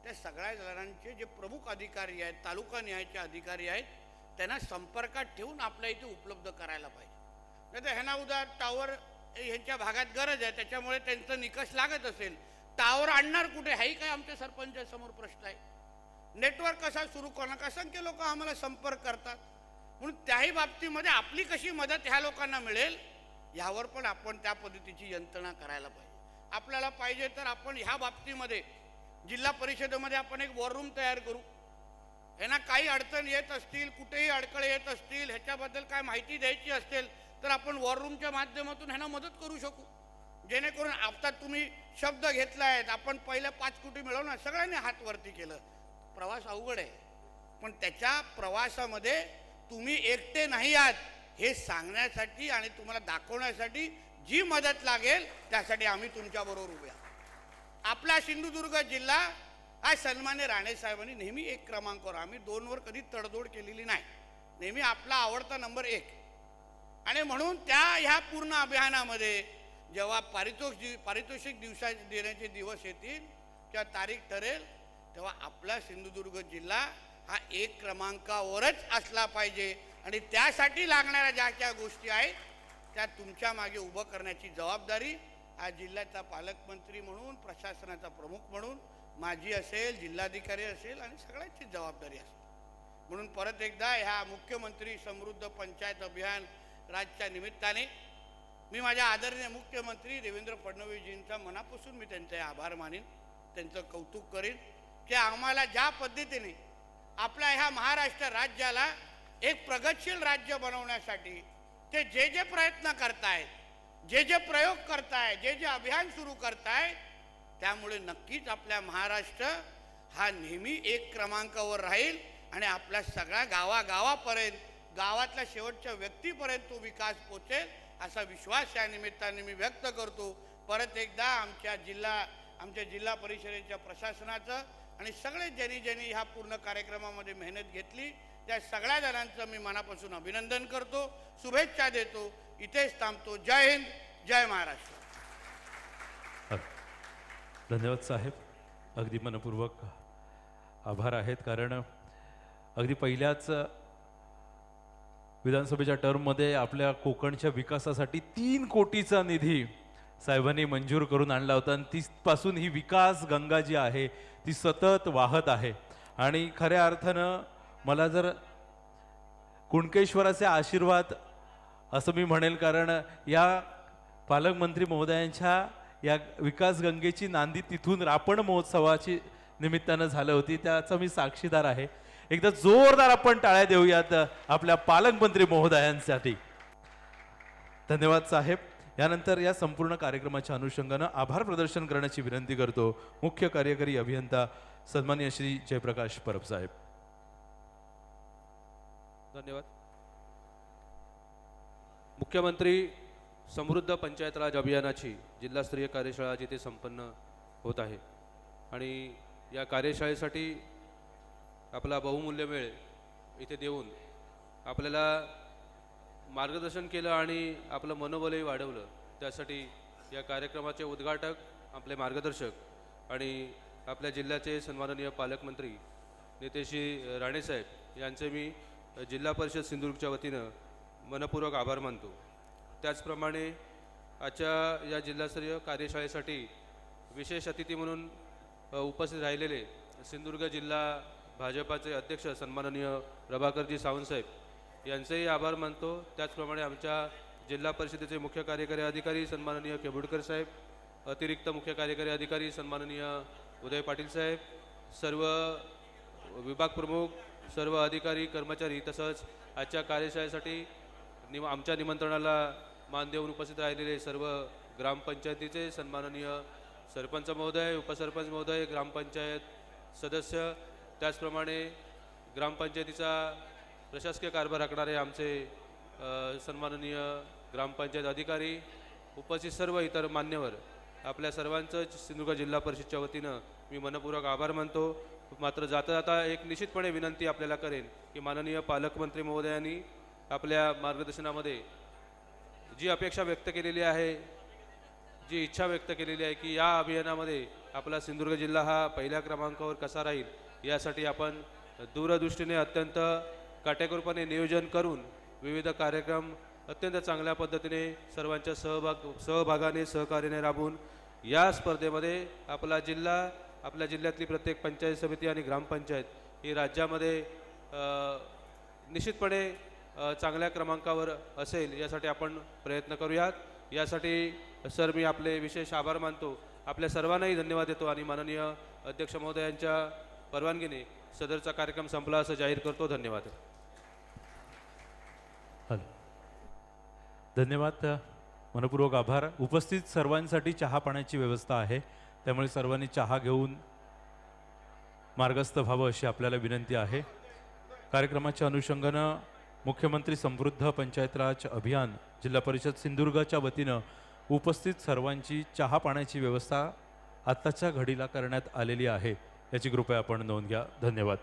त्या सगळ्या जणांचे जे प्रमुख अधिकारी आहेत, तालुकानिहायचे अधिकारी आहेत, त्यांना संपर्कात ठेवून आपल्या इथे उपलब्ध करायला पाहिजे. नाही तर ह्यांना उद्या टॉवर ह्यांच्या भागात गरज आहे, त्याच्यामुळे त्यांचा निकष लागत असेल, टॉवर आणणार कुठे, हाही काय आमच्या सरपंचासमोर प्रश्न आहे. नेटवर्क कसा सुरू करणार, असंख्य लोक आम्हाला संपर्क करतात. म्हणून त्याही बाबतीमध्ये आपली कशी मदत ह्या लोकांना मिळेल यावर पण आपण त्या पद्धतीची यंत्रणा करायला पाहिजे. आपल्याला पाहिजे तर आपण ह्या बाबतीमध्ये जिल्हा परिषदेमध्ये आपण एक वॉर रूम तयार करू. ह्यांना काही अडचण येत असतील, कुठेही अडकळे येत असतील, ह्याच्याबद्दल काय माहिती द्यायची असेल तर आपण वॉर रूमच्या माध्यमातून ह्यांना मदत करू शकू. जेणेकरून आता तुम्ही शब्द घेतला आहेत, आपण पहिल्या 5 कोटी मिळवणार, सगळ्यांनी हात वरती केलं. प्रवास अवघड आहे, पण त्याच्या प्रवासामध्ये तुम्ही एकटे नाही आहात हे सांगण्यासाठी आणि तुम्हाला दाखवण्यासाठी जी मदत लागेल त्यासाठी आम्ही तुमच्याबरोबर उभे आहोत. आपला सिंधुदुर्ग जिल्हा हा सन्मान्य राणे साहेबांनी नेहमी 1 क्रमांकावर, आम्ही 2 वर कधी तडजोड केलेली नाही, नेहमी आपला आवडता नंबर 1. आणि म्हणून ह्या पूर्ण अभियानामध्ये जेव्हा पारितोषिक देण्याचे दिवस येतील किंवा तारीख ठरेल, तेव्हा आपला सिंधुदुर्ग जिल्हा हा 1 क्रमांकावरच असला पाहिजे. आणि त्यासाठी लागणाऱ्या ज्या ज्या गोष्टी आहेत त्या तुमच्या मागे उभं करण्याची जबाबदारी हा जिल्ह्याचा पालकमंत्री म्हणून, प्रशासनाचा प्रमुख म्हणून, माझी असेल, जिल्हाधिकारी असेल आणि सगळ्यांची जबाबदारी असेल. म्हणून परत एकदा ह्या मुख्यमंत्री समृद्ध पंचायत अभियान राजच्या निमित्ताने मी माझ्या आदरणीय मुख्यमंत्री देवेंद्र फडणवीसजींचा मनापासून मी त्यांचे आभार मानेन, त्यांचं कौतुक करेन की आम्हाला ज्या पद्धतीने आपल्या ह्या महाराष्ट्र राज्याला एक प्रगतशील राज्य बनवण्यासाठी ते जे जे प्रयत्न करतायत, जे जे प्रयोग करतायत, जे जे अभियान सुरू करतायत, त्यामुळे नक्कीच आपल्या महाराष्ट्र हा नेहमी 1 क्रमांकावर राहील आणि आपल्या सगळ्या गावागावापर्यंत, गावातल्या शेवटच्या व्यक्तीपर्यंत तो विकास पोचेल असा विश्वास या निमित्ताने मी व्यक्त करतो. परत एकदा आमच्या जिल्हा परिषदेच्या प्रशासनाचं आणि सगळे ज्यांनी ह्या पूर्ण कार्यक्रमामध्ये मेहनत घेतली त्या सगळ्या जणांचं मी मनापासून अभिनंदन करतो, शुभेच्छा देतो. इथेच थांबतो. जय हिंद, जय महाराष्ट्र. धन्यवाद साहेब, अगदी मनपूर्वक आभार आहेत. कारण अगदी पहिल्याच विधानसभेच्या टर्ममध्ये आपल्या कोकणच्या विकासासाठी 3 कोटीचा निधी साहेबांनी मंजूर करून आणला होता आणि तिथपासून ही विकास गंगा जी आहे ती सतत वाहत आहे. आणि खऱ्या अर्थानं मला जर कुणकेश्वराचे आशीर्वाद असं मी म्हणेल, कारण या पालकमंत्री महोदयांच्या या विकास गंगेची नांदी तिथून रापण महोत्सवाची निमित्तानं झालं होती, त्याचा मी साक्षीदार आहे. एकदा जोरदार आपण टाळ्या देऊयात आपल्या पालकमंत्री महोदयांसाठी. धन्यवाद साहेब. यानंतर या संपूर्ण कार्यक्रमाच्या अनुषंगानं आभार प्रदर्शन करण्याची विनंती करतो मुख्य कार्यकारी अभियंता सन्माननीय श्री जयप्रकाश परब साहेब. धन्यवाद. मुख्यमंत्री समृद्ध पंचायत राज अभियानाची जिल्हास्तरीय कार्यशाळा जिथे संपन्न होत आहे आणि या कार्यशाळेसाठी आपला बहुमूल्य वेळ इथे देऊन आपल्याला मार्गदर्शन केलं आणि आपलं मनोबलही वाढवलं, त्यासाठी या कार्यक्रमाचे उद्घाटक, आपले मार्गदर्शक आणि आपल्या जिल्ह्याचे सन्माननीय पालकमंत्री नेतेश्री राणेसाहेब यांचे मी जिल्हा परिषद सिंधुदुर्गच्या वतीनं मनपूर्वक आभार मानतो. त्याचप्रमाणे आजच्या या जिल्हास्तरीय कार्यशाळेसाठी विशेष अतिथी म्हणून उपस्थित राहिलेले सिंधुदुर्ग जिल्हा भाजपाचे अध्यक्ष सन्माननीय प्रभाकरजी सावंतसाहेब यांचेही आभार मानतो. त्याचप्रमाणे आमच्या जिल्हा परिषदेचे मुख्य कार्यकारी अधिकारी सन्माननीय केबुडकर साहेब, अतिरिक्त मुख्य कार्यकारी अधिकारी सन्माननीय उदय पाटील साहेब, सर्व विभाग प्रमुख, सर्व अधिकारी कर्मचारी, तसंच आजच्या कार्यशाळेसाठी आमच्या निमंत्रणाला मान देऊन उपस्थित राहिलेले सर्व ग्रामपंचायतीचे सन्माननीय सरपंच महोदय, उपसरपंच महोदय, ग्रामपंचायत सदस्य, त्याचप्रमाणे ग्रामपंचायतीचा प्रशासकीय कारभार राखणारे आमचे सन्माननीय ग्रामपंचायत अधिकारी, उपस्थित सर्व इतर मान्यवर, आपल्या सर्वांचं सिंधुदुर्ग जिल्हा परिषदच्या वतीनं मी मनपूर्वक आभार मानतो. मात्र जाता जाता एक निश्चितपणे विनंती आपल्याला करेन की माननीय पालकमंत्री महोदयांनी आपल्या मार्गदर्शनामध्ये जी अपेक्षा व्यक्त केलेली आहे, जी इच्छा व्यक्त केलेली आहे की या अभियानामध्ये आपला सिंधुदुर्ग जिल्हा हा पहिल्या क्रमांकावर कसा राहील, यासाठी आपण दूरदृष्टीने अत्यंत काटेकोरपणे नियोजन करून विविध कार्यक्रम अत्यंत चांगल्या पद्धतीने सर्वांच्या सहभागाने सहकार्याने राबवून या स्पर्धेमध्ये आपला जिल्हा, आपल्या जिल्ह्यातली प्रत्येक पंचायत समिती आणि ग्रामपंचायत ही राज्यामध्ये निश्चितपणे चांगल्या क्रमांकावर असेल यासाठी आपण प्रयत्न करूयात. यासाठी सर मी आपले विशेष आभार मानतो. आपल्या सर्वांनाही धन्यवाद देतो आणि माननीय अध्यक्ष महोदयांच्या परवानगीने सदरचा कार्यक्रम संपला असं जाहीर करतो. धन्यवाद. धन्यवाद, मनपूर्वक आभार. उपस्थित सर्वांसाठी चहा पाण्याची व्यवस्था आहे, त्यामुळे सर्वांनी चहा घेऊन मार्गस्थ व्हावं अशी आपल्याला विनंती आहे. कार्यक्रमाच्या अनुषंगानं मुख्यमंत्री समृद्ध पंचायत राज अभियान जिल्हा परिषद सिंधुदुर्गच्या वतीनं उपस्थित सर्वांची चहा पाण्याची व्यवस्था आत्ताच्या घडीला करण्यात आलेली आहे, याची कृपया आपण नोंद घ्या. धन्यवाद.